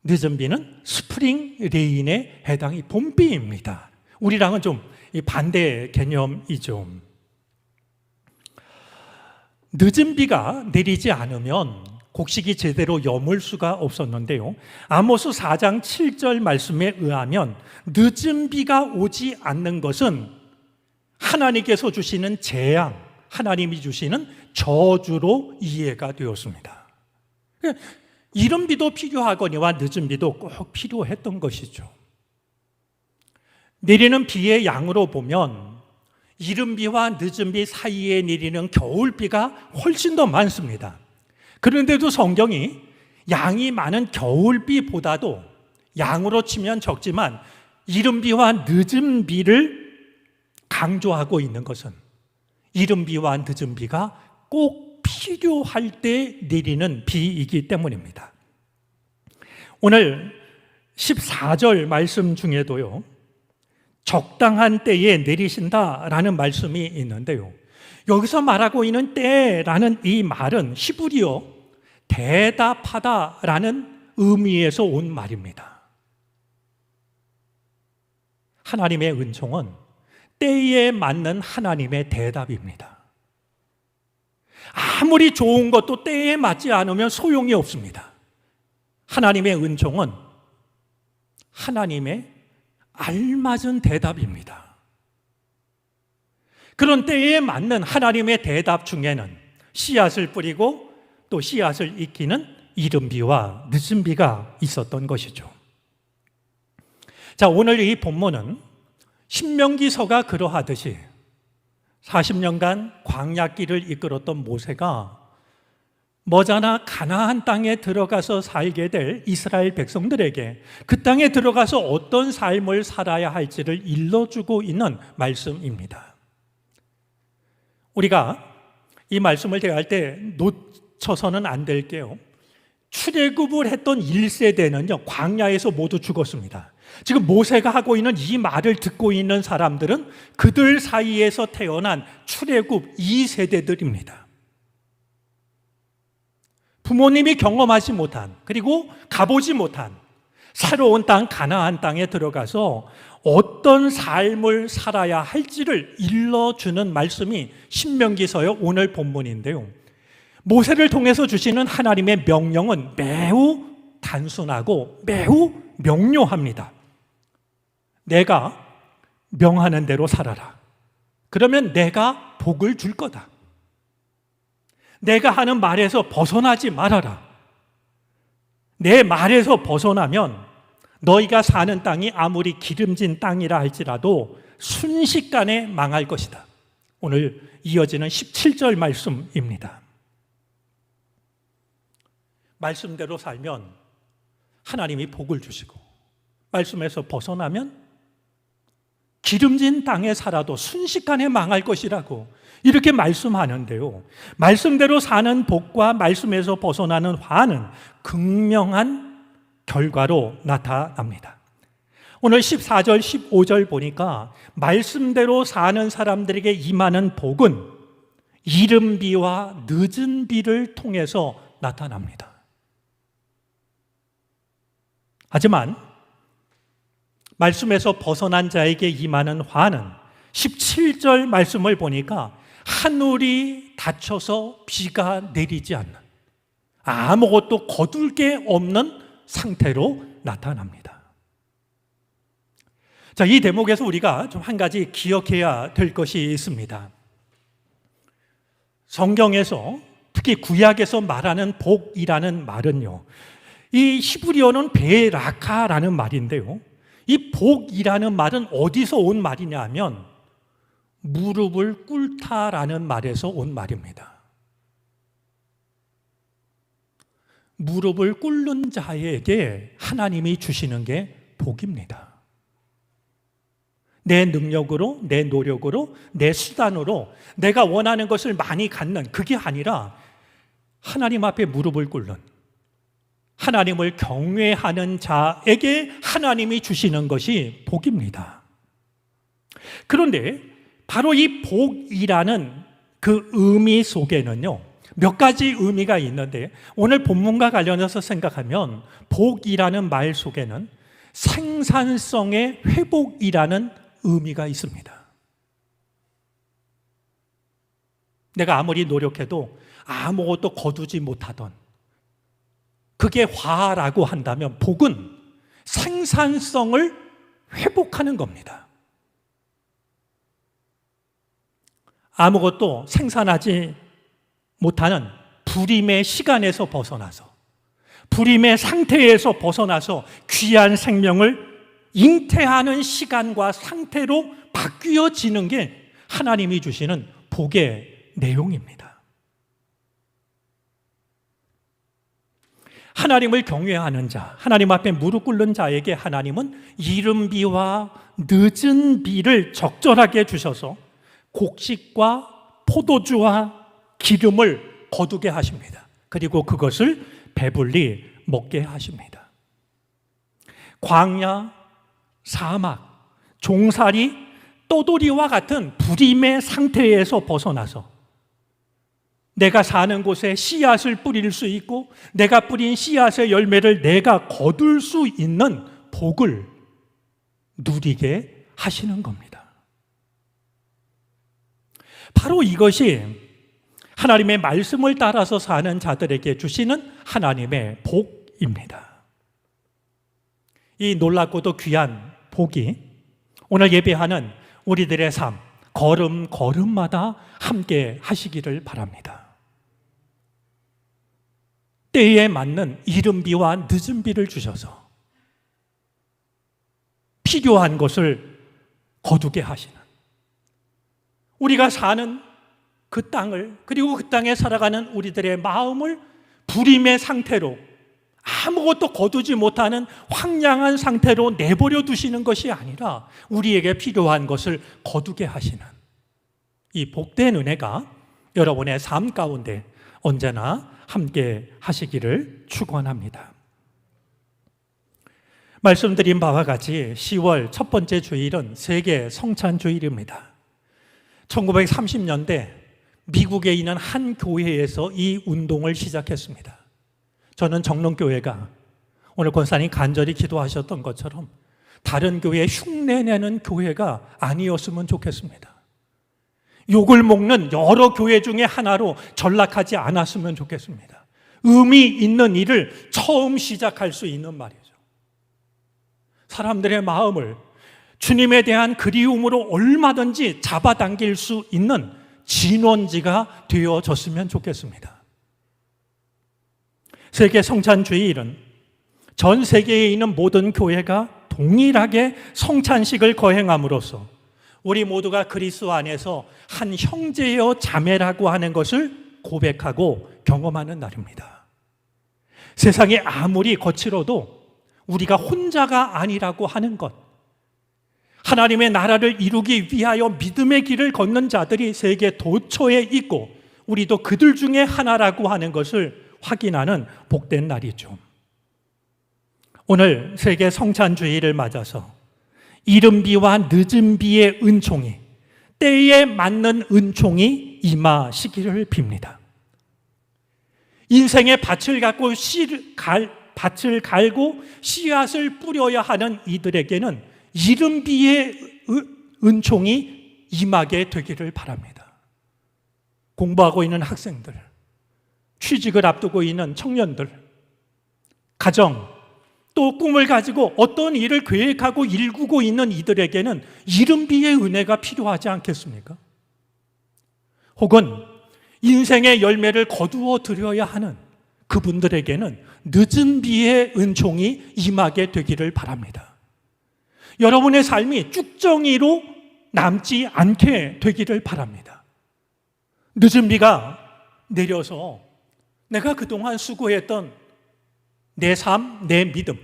늦은 비는 스프링 레인에 해당이 봄비입니다. 우리랑은 좀 반대 개념이죠. 늦은 비가 내리지 않으면 곡식이 제대로 여물 수가 없었는데요. 아모스 4장 7절 말씀에 의하면 늦은 비가 오지 않는 것은 하나님께서 주시는 재앙, 하나님이 주시는 저주로 이해가 되었습니다. 이른 비도 필요하거니와 늦은 비도 꼭 필요했던 것이죠. 내리는 비의 양으로 보면 이른 비와 늦은 비 사이에 내리는 겨울비가 훨씬 더 많습니다. 그런데도 성경이 양이 많은 겨울비보다도 양으로 치면 적지만 이른 비와 늦은 비를 강조하고 있는 것은 이른 비와 늦은 비가 꼭 필요할 때 내리는 비이기 때문입니다. 오늘 14절 말씀 중에도요, 적당한 때에 내리신다라는 말씀이 있는데요. 여기서 말하고 있는 때라는 이 말은 히브리어 대답하다라는 의미에서 온 말입니다. 하나님의 은총은 때에 맞는 하나님의 대답입니다. 아무리 좋은 것도 때에 맞지 않으면 소용이 없습니다. 하나님의 은총은 하나님의 알맞은 대답입니다. 그런 때에 맞는 하나님의 대답 중에는 씨앗을 뿌리고 또 씨앗을 익히는 이른 비와 늦은 비가 있었던 것이죠. 자, 오늘 이 본문은 신명기서가 그러하듯이 40년간 광야길을 이끌었던 모세가 머자나 가나안 땅에 들어가서 살게 될 이스라엘 백성들에게 그 땅에 들어가서 어떤 삶을 살아야 할지를 일러주고 있는 말씀입니다. 우리가 이 말씀을 대할 때 놓쳐서는 안 될 게요, 출애굽을 했던 1세대는요 광야에서 모두 죽었습니다. 지금 모세가 하고 있는 이 말을 듣고 있는 사람들은 그들 사이에서 태어난 출애굽 2세대들입니다. 부모님이 경험하지 못한, 그리고 가보지 못한 새로운 땅 가나안 땅에 들어가서 어떤 삶을 살아야 할지를 일러주는 말씀이 신명기서의 오늘 본문인데요. 모세를 통해서 주시는 하나님의 명령은 매우 단순하고 매우 명료합니다. 내가 명하는 대로 살아라. 그러면 내가 복을 줄 거다. 내가 하는 말에서 벗어나지 말아라. 내 말에서 벗어나면 너희가 사는 땅이 아무리 기름진 땅이라 할지라도 순식간에 망할 것이다. 오늘 이어지는 17절 말씀입니다. 말씀대로 살면 하나님이 복을 주시고, 말씀에서 벗어나면 기름진 땅에 살아도 순식간에 망할 것이라고 이렇게 말씀하는데요, 말씀대로 사는 복과 말씀에서 벗어나는 화는 극명한 결과로 나타납니다. 오늘 14절, 15절 보니까 말씀대로 사는 사람들에게 임하는 복은 이른 비와 늦은 비를 통해서 나타납니다. 하지만 말씀에서 벗어난 자에게 임하는 화는 17절 말씀을 보니까 하늘이 닫혀서 비가 내리지 않는, 아무것도 거둘 게 없는 상태로 나타납니다. 자, 이 대목에서 우리가 좀 한 가지 기억해야 될 것이 있습니다. 성경에서 특히 구약에서 말하는 복이라는 말은요, 이 히브리어는 베라카라는 말인데요, 이 복이라는 말은 어디서 온 말이냐 하면 무릎을 꿇다라는 말에서 온 말입니다. 무릎을 꿇는 자에게 하나님이 주시는 게 복입니다. 내 능력으로, 내 노력으로, 내 수단으로 내가 원하는 것을 많이 갖는 그게 아니라 하나님 앞에 무릎을 꿇는, 하나님을 경외하는 자에게 하나님이 주시는 것이 복입니다. 그런데 바로 이 복이라는 그 의미 속에는요, 몇 가지 의미가 있는데 오늘 본문과 관련해서 생각하면 복이라는 말 속에는 생산성의 회복이라는 의미가 있습니다. 내가 아무리 노력해도 아무것도 거두지 못하던 그게 화라고 한다면 복은 생산성을 회복하는 겁니다. 아무것도 생산하지 못하는 불임의 시간에서 벗어나서, 불임의 상태에서 벗어나서 귀한 생명을 잉태하는 시간과 상태로 바뀌어지는 게 하나님이 주시는 복의 내용입니다. 하나님을 경외하는 자, 하나님 앞에 무릎 꿇는 자에게 하나님은 이른 비와 늦은 비를 적절하게 주셔서 곡식과 포도주와 기름을 거두게 하십니다. 그리고 그것을 배불리 먹게 하십니다. 광야, 사막, 종살이, 떠돌이와 같은 불임의 상태에서 벗어나서 내가 사는 곳에 씨앗을 뿌릴 수 있고 내가 뿌린 씨앗의 열매를 내가 거둘 수 있는 복을 누리게 하시는 겁니다. 바로 이것이 하나님의 말씀을 따라서 사는 자들에게 주시는 하나님의 복입니다. 이 놀랍고도 귀한 복이 오늘 예배하는 우리들의 삶, 걸음걸음마다 함께 하시기를 바랍니다. 때에 맞는 이른 비와 늦은 비를 주셔서 필요한 것을 거두게 하시는, 우리가 사는 그 땅을, 그리고 그 땅에 살아가는 우리들의 마음을 불임의 상태로, 아무것도 거두지 못하는 황량한 상태로 내버려 두시는 것이 아니라 우리에게 필요한 것을 거두게 하시는 이 복된 은혜가 여러분의 삶 가운데 언제나 함께 하시기를 축원합니다. 말씀드린 바와 같이 10월 첫 번째 주일은 세계 성찬 주일입니다. 1930년대 미국에 있는 한 교회에서 이 운동을 시작했습니다. 저는 정릉교회가 오늘 권사님 간절히 기도하셨던 것처럼 다른 교회 흉내내는 교회가 아니었으면 좋겠습니다. 욕을 먹는 여러 교회 중에 하나로 전락하지 않았으면 좋겠습니다. 의미 있는 일을 처음 시작할 수 있는 말이죠. 사람들의 마음을 주님에 대한 그리움으로 얼마든지 잡아당길 수 있는 진원지가 되어졌으면 좋겠습니다. 세계 성찬주일은 전 세계에 있는 모든 교회가 동일하게 성찬식을 거행함으로써 우리 모두가 그리스도 안에서 한 형제여 자매라고 하는 것을 고백하고 경험하는 날입니다. 세상이 아무리 거칠어도 우리가 혼자가 아니라고 하는 것, 하나님의 나라를 이루기 위하여 믿음의 길을 걷는 자들이 세계 도처에 있고 우리도 그들 중에 하나라고 하는 것을 확인하는 복된 날이죠. 오늘 세계 성찬주의를 맞아서 이른 비와 늦은 비의 은총이, 때에 맞는 은총이 임하시기를 빕니다. 인생의 밭을 갈고 씨앗을 뿌려야 하는 이들에게는 이른 비의 은총이 임하게 되기를 바랍니다. 공부하고 있는 학생들, 취직을 앞두고 있는 청년들, 가정, 또 꿈을 가지고 어떤 일을 계획하고 일구고 있는 이들에게는 이른 비의 은혜가 필요하지 않겠습니까? 혹은 인생의 열매를 거두어 드려야 하는 그분들에게는 늦은 비의 은총이 임하게 되기를 바랍니다. 여러분의 삶이 쭉정이로 남지 않게 되기를 바랍니다. 늦은 비가 내려서 내가 그동안 수고했던 내 삶, 내 믿음,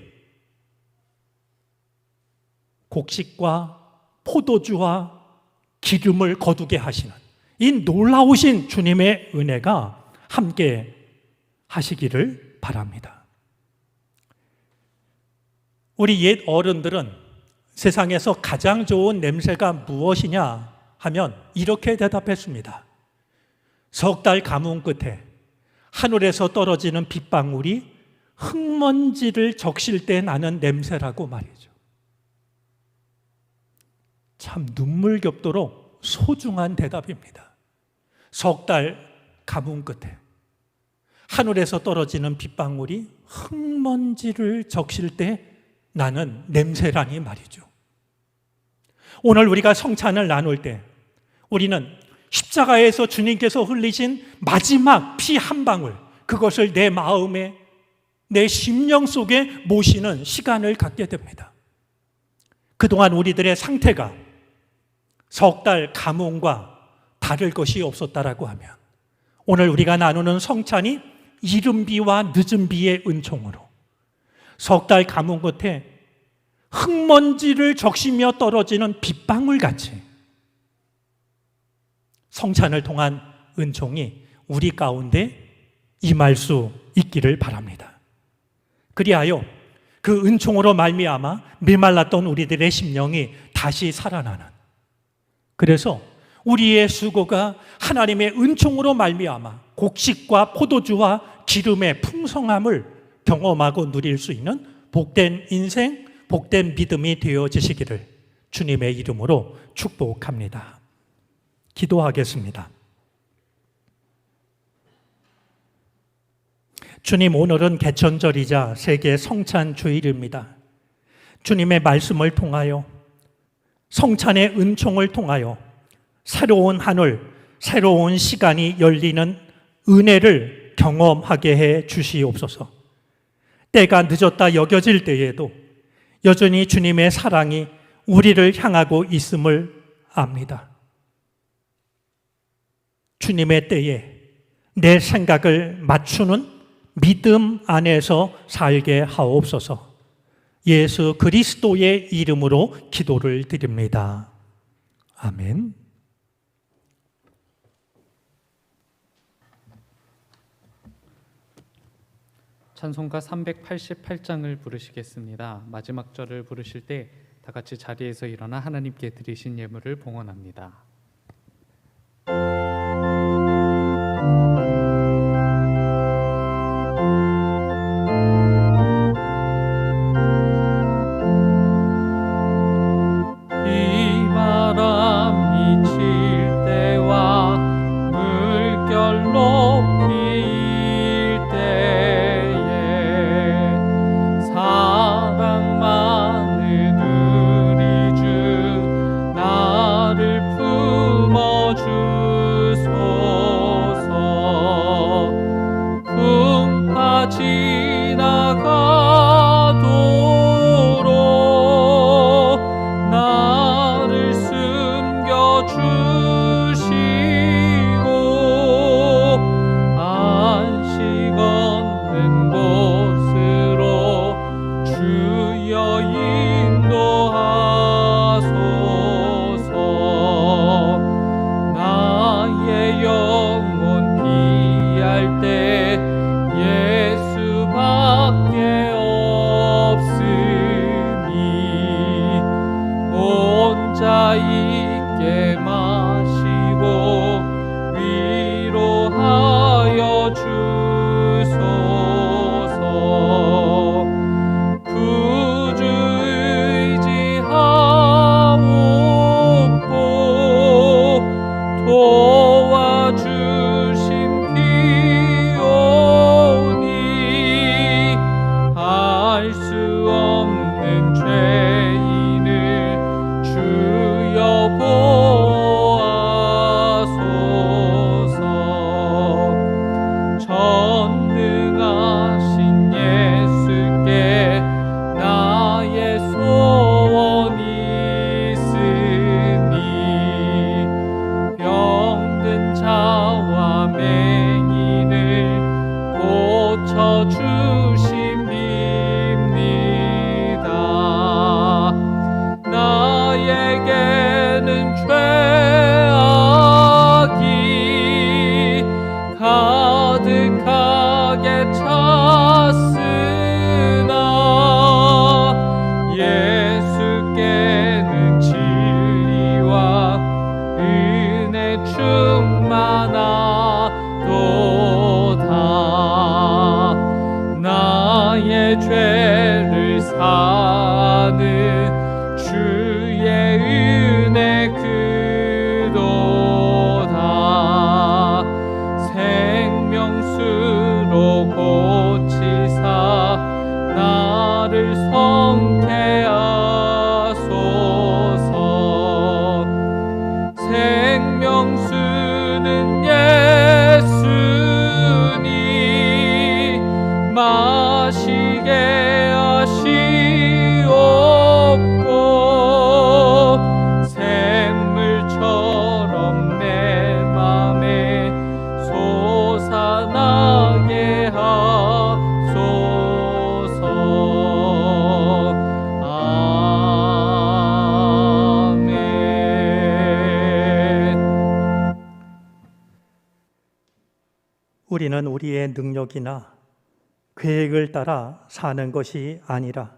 곡식과 포도주와 기름을 거두게 하시는 이 놀라우신 주님의 은혜가 함께 하시기를 바랍니다. 우리 옛 어른들은 세상에서 가장 좋은 냄새가 무엇이냐 하면 이렇게 대답했습니다. 석 달 가뭄 끝에 하늘에서 떨어지는 빗방울이 흙먼지를 적실 때 나는 냄새라고 말이죠. 참 눈물겹도록 소중한 대답입니다. 석 달 가뭄 끝에 하늘에서 떨어지는 빗방울이 흙먼지를 적실 때 나는 냄새라니 말이죠. 오늘 우리가 성찬을 나눌 때 우리는 십자가에서 주님께서 흘리신 마지막 피 한 방울, 그것을 내 마음에, 내 심령 속에 모시는 시간을 갖게 됩니다. 그동안 우리들의 상태가 석 달 가뭄과 다를 것이 없었다라고 하면 오늘 우리가 나누는 성찬이 이른 비와 늦은 비의 은총으로 석 달 가뭄 끝에 흙먼지를 적시며 떨어지는 빗방울 같이 성찬을 통한 은총이 우리 가운데 임할 수 있기를 바랍니다. 그리하여 그 은총으로 말미암아 메말랐던 우리들의 심령이 다시 살아나는, 그래서 우리의 수고가 하나님의 은총으로 말미암아 곡식과 포도주와 기름의 풍성함을 경험하고 누릴 수 있는 복된 인생, 복된 믿음이 되어지시기를 주님의 이름으로 축복합니다. 기도하겠습니다. 주님, 오늘은 개천절이자 세계 성찬 주일입니다. 주님의 말씀을 통하여, 성찬의 은총을 통하여 새로운 하늘, 새로운 시간이 열리는 은혜를 경험하게 해 주시옵소서. 때가 늦었다 여겨질 때에도 여전히 주님의 사랑이 우리를 향하고 있음을 압니다. 주님의 때에 내 생각을 맞추는 믿음 안에서 살게 하옵소서. 예수 그리스도의 이름으로 기도를 드립니다. 아멘. 찬송가 388장을 부르시겠습니다. 마지막 절을 부르실 때 다 같이 자리에서 일어나 하나님께 드리신 예물을 봉헌합니다. 비바람이 칠 때와 물결로 필 때에 사랑 많은 우리 주 나를 품어주소서. 풍파 지나가도록 나를 숨겨주시고 안식 얻는 곳으로 주여 인도하소서. 나의 영혼 피할 때 예수밖에 없으니 혼자 있게 마시고 위로하여 주소서. 구주 의지하옵고 도와주심 비오니 할 수 없는 죄인을 주여 보아소서. 전능하신 예수께 나의 소원이 있으니 병든 자와 맹인을 고쳐주신 나의 죄를 사는 주의 은혜 그도다. 생명수로 고치사 나를 성케 하소서. 생명수는 예수니 마시게 하시옵고 샘물처럼 내 맘에 솟아나게 하소서. 아멘. 우리는 우리의 능력이나 계획을 따라 사는 것이 아니라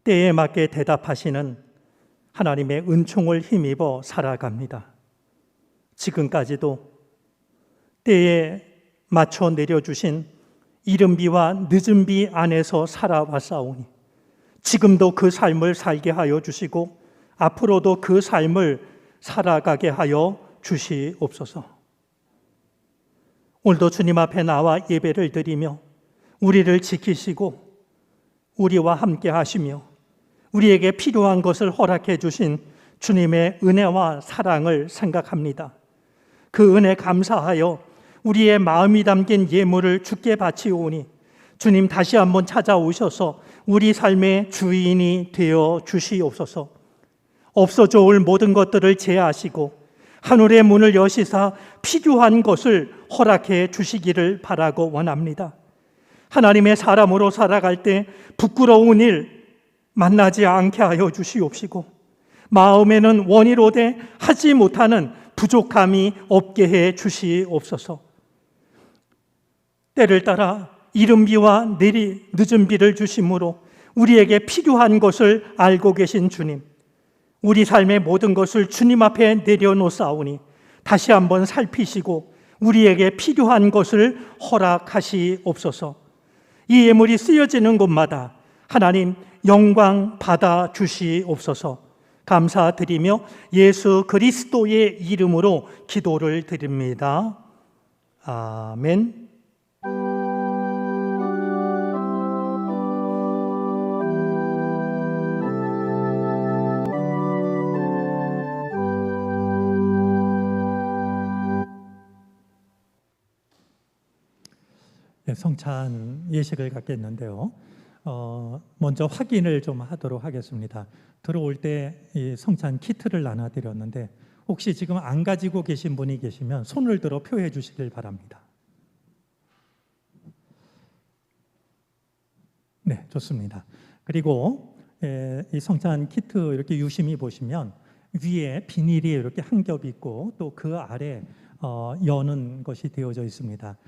때에 맞게 대답하시는 하나님의 은총을 힘입어 살아갑니다. 지금까지도 때에 맞춰 내려주신 이른비와 늦은비 안에서 살아왔사오니 지금도 그 삶을 살게 하여 주시고 앞으로도 그 삶을 살아가게 하여 주시옵소서. 오늘도 주님 앞에 나와 예배를 드리며 우리를 지키시고 우리와 함께 하시며 우리에게 필요한 것을 허락해 주신 주님의 은혜와 사랑을 생각합니다. 그 은혜 감사하여 우리의 마음이 담긴 예물을 주께 바치오니 주님 다시 한번 찾아오셔서 우리 삶의 주인이 되어 주시옵소서. 없어져 올 모든 것들을 제하시고 하늘의 문을 여시사 필요한 것을 허락해 주시기를 바라고 원합니다. 하나님의 사람으로 살아갈 때 부끄러운 일 만나지 않게 하여 주시옵시고 마음에는 원이로되 하지 못하는 부족함이 없게 해 주시옵소서. 때를 따라 이른비와 늦은 비를 주심으로 우리에게 필요한 것을 알고 계신 주님, 우리 삶의 모든 것을 주님 앞에 내려놓사오니 다시 한번 살피시고 우리에게 필요한 것을 허락하시옵소서. 이 예물이 쓰여지는 곳마다 하나님 영광 받아 주시옵소서. 감사드리며 예수 그리스도의 이름으로 기도를 드립니다. 아멘. 성찬 예식을 갖겠는데요. 먼저 확인을 좀 하도록 하겠습니다. 들어올 때 이 성찬 키트를 나눠드렸는데 혹시 지금 안 가지고 계신 분이 계시면 손을 들어 표해 주시길 바랍니다. 네, 좋습니다. 그리고 이 성찬 키트 이렇게 유심히 보시면 위에 비닐이 이렇게 한 겹 있고 또 그 아래 여는 것이 되어져 있습니다.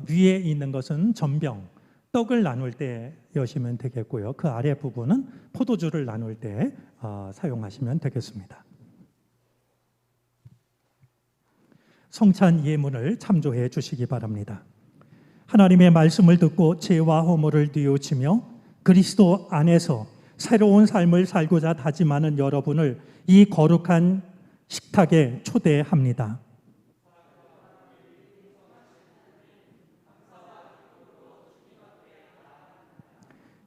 위에 있는 것은 전병, 떡을 나눌 때 여시면 되겠고요. 그 아래 부분은 포도주를 나눌 때 사용하시면 되겠습니다. 성찬 예물을 참조해 주시기 바랍니다. 하나님의 말씀을 듣고 죄와 허물을 뉘우치며 그리스도 안에서 새로운 삶을 살고자 다짐하는 여러분을 이 거룩한 식탁에 초대합니다.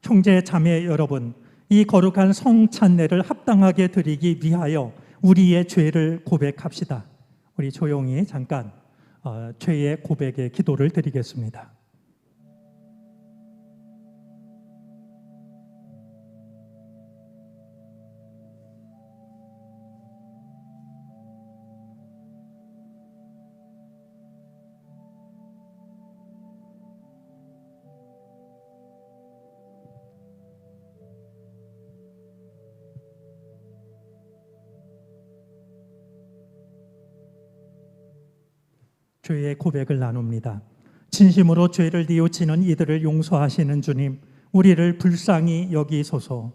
형제 자매 여러분, 이 거룩한 성찬례를 합당하게 드리기 위하여 우리의 죄를 고백합시다. 우리 조용히 잠깐 죄의 고백의 기도를 드리겠습니다. 죄의 고백을 나눕니다. 진심으로 죄를 뉘우치는 이들을 용서하시는 주님, 우리를 불쌍히 여기소서.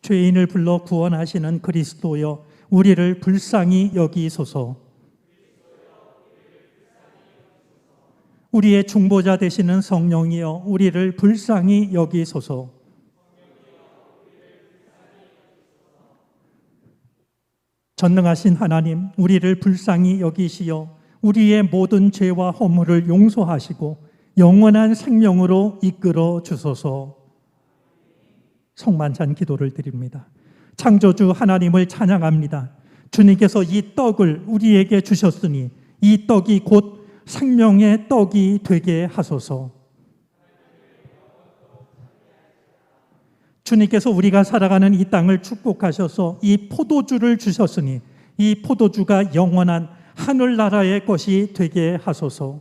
죄인을 불러 구원하시는 그리스도여, 우리를 불쌍히 여기소서. 우리의 중보자 되시는 성령이여 우리를 불쌍히 여기소서. 전능하신 하나님, 우리를 불쌍히 여기시어 우리의 모든 죄와 허물을 용서하시고 영원한 생명으로 이끌어 주소서. 성만찬 기도를 드립니다. 창조주 하나님을 찬양합니다. 주님께서 이 떡을 우리에게 주셨으니 이 떡이 곧 생명의 떡이 되게 하소서. 주님께서 우리가 살아가는 이 땅을 축복하셔서 이 포도주를 주셨으니 이 포도주가 영원한 하늘나라의 것이 되게 하소서.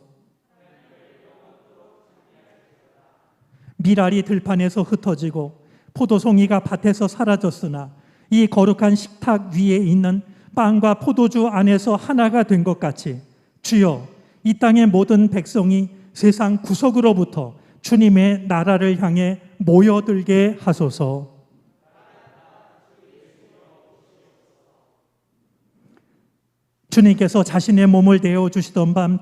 밀알이 들판에서 흩어지고 포도송이가 밭에서 사라졌으나 이 거룩한 식탁 위에 있는 빵과 포도주 안에서 하나가 된 것 같이 주여 이 땅의 모든 백성이 세상 구석으로부터 주님의 나라를 향해 모여들게 하소서. 주님께서 자신의 몸을 내어주시던 밤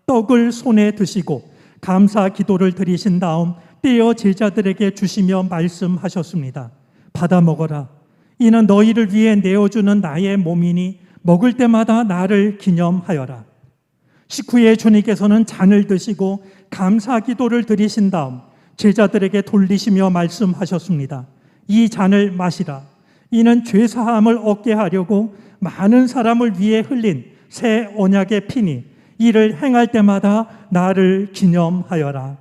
떡을 손에 드시고 감사 기도를 드리신 다음 떼어 제자들에게 주시며 말씀하셨습니다. 받아 먹어라. 이는 너희를 위해 내어주는 나의 몸이니 먹을 때마다 나를 기념하여라. 식후에 주님께서는 잔을 드시고 감사 기도를 드리신 다음 제자들에게 돌리시며 말씀하셨습니다. 이 잔을 마시라. 이는 죄사함을 얻게 하려고 많은 사람을 위해 흘린 새 언약의 피니 이를 행할 때마다 나를 기념하여라.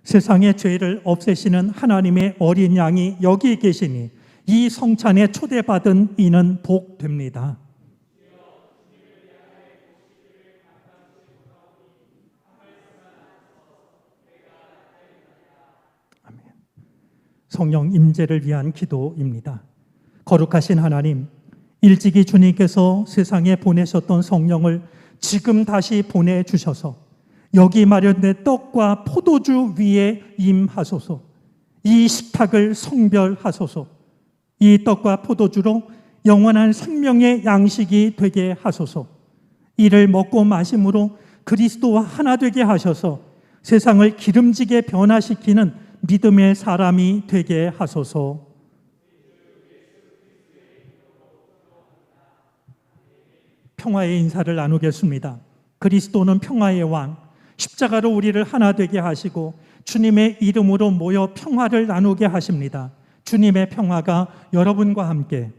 세상의 죄를 없애시는 하나님의 어린 양이 여기 계시니 이 성찬에 초대받은 이는 복됩니다. 아멘. 성령 임재를 위한 기도입니다. 거룩하신 하나님, 일찍이 주님께서 세상에 보내셨던 성령을 지금 다시 보내주셔서 여기 마련된 떡과 포도주 위에 임하소서. 이 식탁을 성별하소서. 이 떡과 포도주로 영원한 생명의 양식이 되게 하소서. 이를 먹고 마심으로 그리스도와 하나 되게 하셔서 세상을 기름지게 변화시키는 믿음의 사람이 되게 하소서. 평화의 인사를 나누겠습니다. 그리스도는 평화의 왕, 십자가로 우리를 하나 되게 하시고 주님의 이름으로 모여 평화를 나누게 하십니다. 주님의 평화가 여러분과 함께.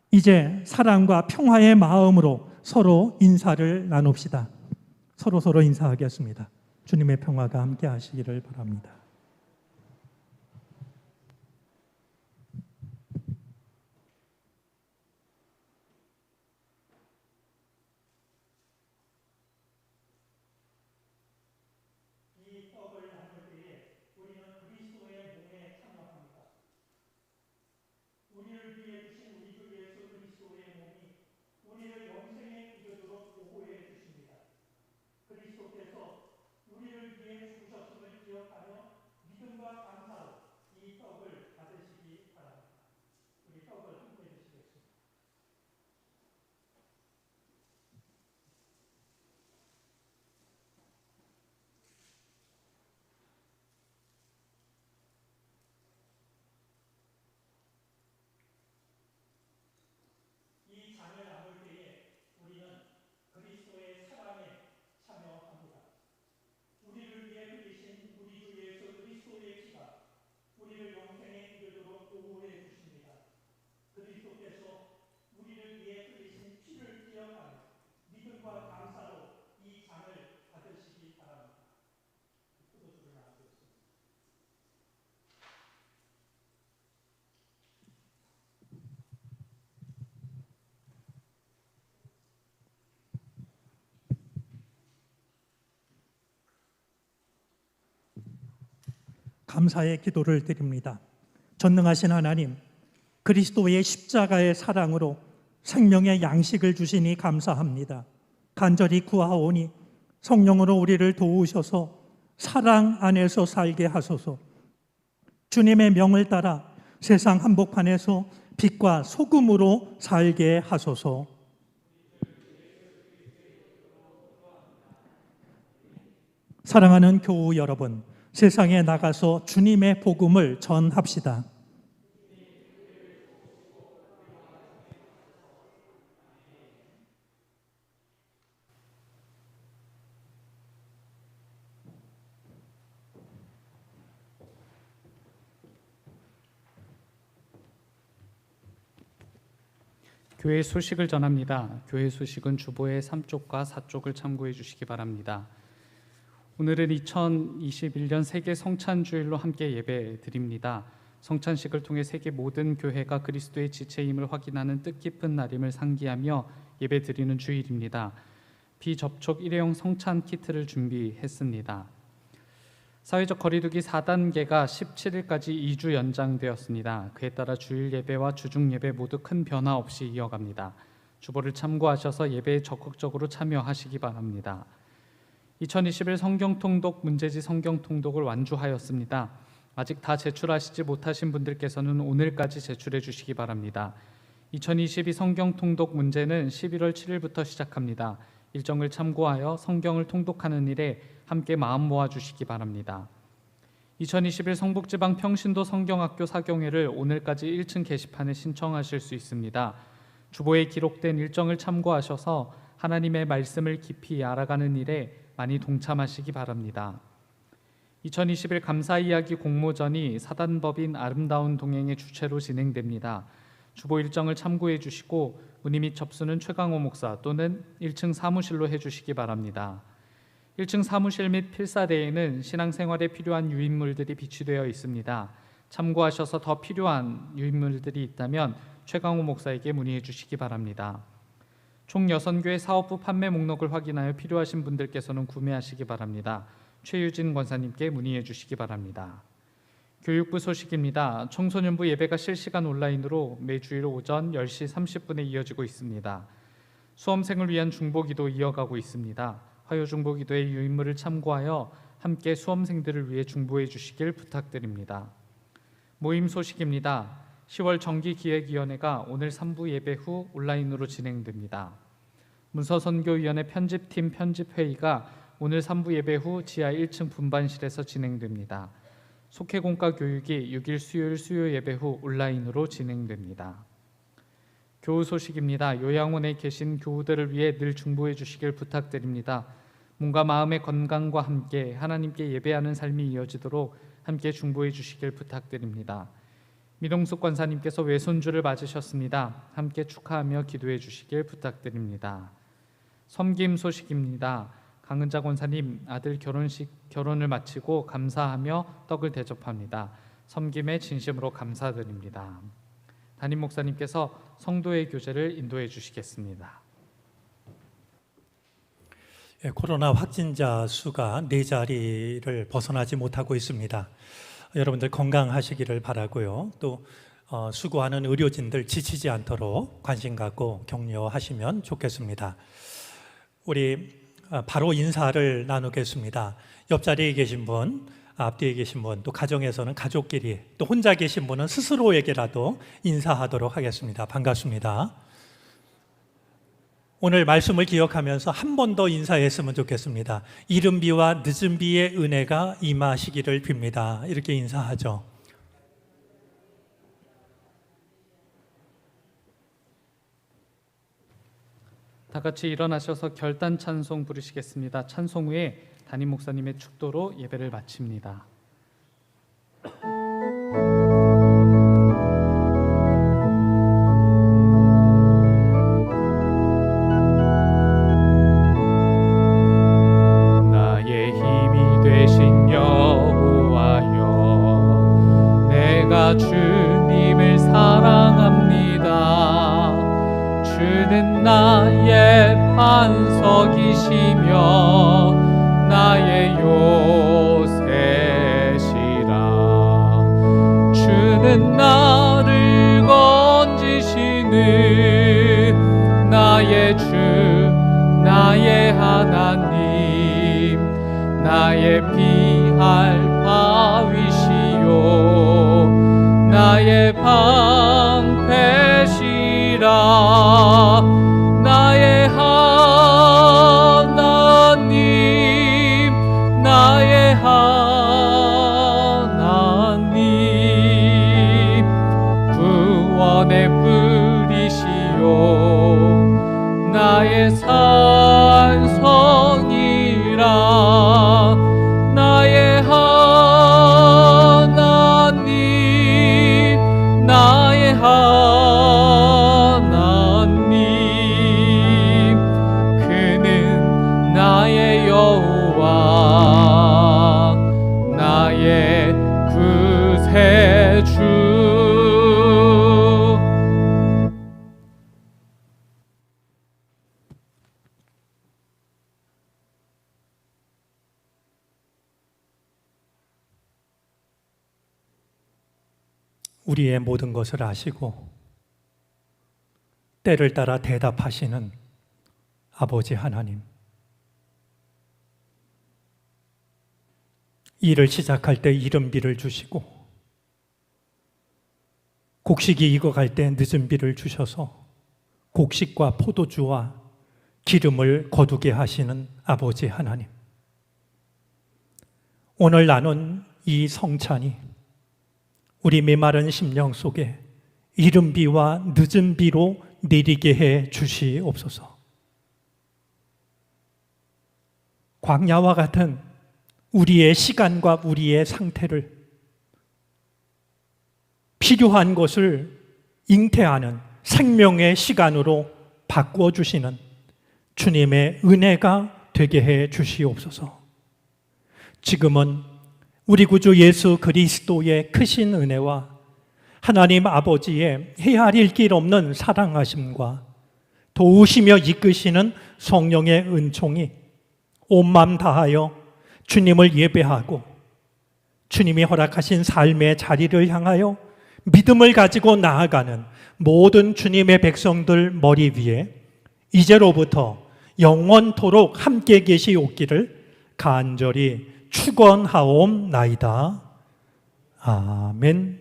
이제 사랑과 평화의 마음으로 서로 인사를 나눕시다. 서로 인사하겠습니다. 주님의 평화가 함께 하시기를 바랍니다. 감사의 기도를 드립니다. 전능하신 하나님, 그리스도의 십자가의 사랑으로 생명의 양식을 주시니 감사합니다. 간절히 구하오니 성령으로 우리를 도우셔서 사랑 안에서 살게 하소서. 주님의 명을 따라 세상 한복판에서 빛과 소금으로 살게 하소서. 사랑하는 교우 여러분, 세상에 나가서 주님의 복음을 전합시다. 교회 소식을 전합니다. 교회 소식은 주보의 3쪽과 4쪽을 참고해 주시기 바랍니다. 오늘은 2021년 세계 성찬주일로 함께 예배 드립니다. 성찬식을 통해 세계 모든 교회가 그리스도의 지체임을 확인하는 뜻깊은 날임을 상기하며 예배 드리는 주일입니다. 비접촉 일회용 성찬 키트를 준비했습니다. 사회적 거리두기 4단계가 17일까지 2주 연장되었습니다. 그에 따라 주일 예배와 주중 예배 모두 큰 변화 없이 이어갑니다. 주보를 참고하셔서 예배에 적극적으로 참여하시기 바랍니다. 2021 성경통독 문제지 성경통독을 완주하였습니다. 아직 다 제출하시지 못하신 분들께서는 오늘까지 제출해 주시기 바랍니다. 2022 성경통독 문제는 11월 7일부터 시작합니다. 일정을 참고하여 성경을 통독하는 일에 함께 마음 모아 주시기 바랍니다. 2021 성북지방 평신도 성경학교 사경회를 오늘까지 1층 게시판에 신청하실 수 있습니다. 주보에 기록된 일정을 참고하셔서 하나님의 말씀을 깊이 알아가는 일에 많이 동참하시기 바랍니다. 2021 감사 이야기 공모전이 사단법인 아름다운 동행의 주최로 진행됩니다. 주보 일정을 참고해 주시고 문의 및 접수는 최강호 목사 또는 1층 사무실로 해주시기 바랍니다. 1층 사무실 및 필사대에는 신앙생활에 필요한 유인물들이 비치되어 있습니다. 참고하셔서 더 필요한 유인물들이 있다면 최강호 목사에게 문의해 주시기 바랍니다. 총 6교회 사업부 판매 목록을 확인하여 필요하신 분들께서는 구매하시기 바랍니다. 최유진 권사님께 문의해 주시기 바랍니다. 교육부 소식입니다. 청소년부 예배가 실시간 온라인으로 매주일 오전 10시 30분에 이어지고 있습니다. 수험생을 위한 중보기도 이어가고 있습니다. 화요중보기도의 유인물을 참고하여 함께 수험생들을 위해 중보해 주시길 부탁드립니다. 모임 소식입니다. 10월 정기기획위원회가 오늘 3부 예배 후 온라인으로 진행됩니다. 문서선교위원회 편집팀 편집회의가 오늘 3부 예배 후 지하 1층 분반실에서 진행됩니다. 속회공과 교육이 6일 수요일 수요 예배 후 온라인으로 진행됩니다. 교우 소식입니다. 요양원에 계신 교우들을 위해 늘 중보해 주시길 부탁드립니다. 몸과 마음의 건강과 함께 하나님께 예배하는 삶이 이어지도록 함께 중보해 주시길 부탁드립니다. 미동숙 권사님께서 외손주를 맞으셨습니다. 함께 축하하며 기도해 주시길 부탁드립니다. 섬김 소식입니다. 강은자 권사님 아들 결혼을 마치고 감사하며 떡을 대접합니다. 섬김에 진심으로 감사드립니다. 담임 목사님께서 성도의 교제를 인도해 주시겠습니다. 코로나 확진자 수가 4자리를 벗어나지 못하고 있습니다. 여러분들 건강하시기를 바라고요. 또 수고하는 의료진들 지치지 않도록 관심 갖고 격려하시면 좋겠습니다. 우리 바로 인사를 나누겠습니다. 옆자리에 계신 분, 앞뒤에 계신 분, 또 가정에서는 가족끼리, 또 혼자 계신 분은 스스로에게라도 인사하도록 하겠습니다. 반갑습니다. 오늘 말씀을 기억하면서 한 번 더 인사했으면 좋겠습니다. 이른 비와 늦은 비의 은혜가 임하시기를 빕니다. 이렇게 인사하죠. 다 같이 일어나셔서 결단 찬송 부르시겠습니다. 찬송 후에 담임 목사님의 축도로 예배를 마칩니다. 나의 힘이 되신 여호와여, 내가 주님을 사랑합니다. 주는 나의 반석이시며 나의 요새시라. 주는 나를 건지시는 나의 주, 나의 하나님, 나의 빛 해 주. 우리의 모든 것을 아시고 때를 따라 대답하시는 아버지 하나님, 일을 시작할 때 이른 비를 주시고 곡식이 익어갈 때 늦은 비를 주셔서 곡식과 포도주와 기름을 거두게 하시는 아버지 하나님, 오늘 나눈 이 성찬이 우리 메마른 심령 속에 이른 비와 늦은 비로 내리게 해 주시옵소서. 광야와 같은 우리의 시간과 우리의 상태를 필요한 것을 잉태하는 생명의 시간으로 바꾸어 주시는 주님의 은혜가 되게 해 주시옵소서. 지금은 우리 구주 예수 그리스도의 크신 은혜와 하나님 아버지의 헤아릴 길 없는 사랑하심과 도우시며 이끄시는 성령의 은총이 온 마음 다하여 주님을 예배하고 주님이 허락하신 삶의 자리를 향하여 믿음을 가지고 나아가는 모든 주님의 백성들 머리 위에 이제로부터 영원토록 함께 계시옵기를 간절히 축원하옵나이다. 아멘.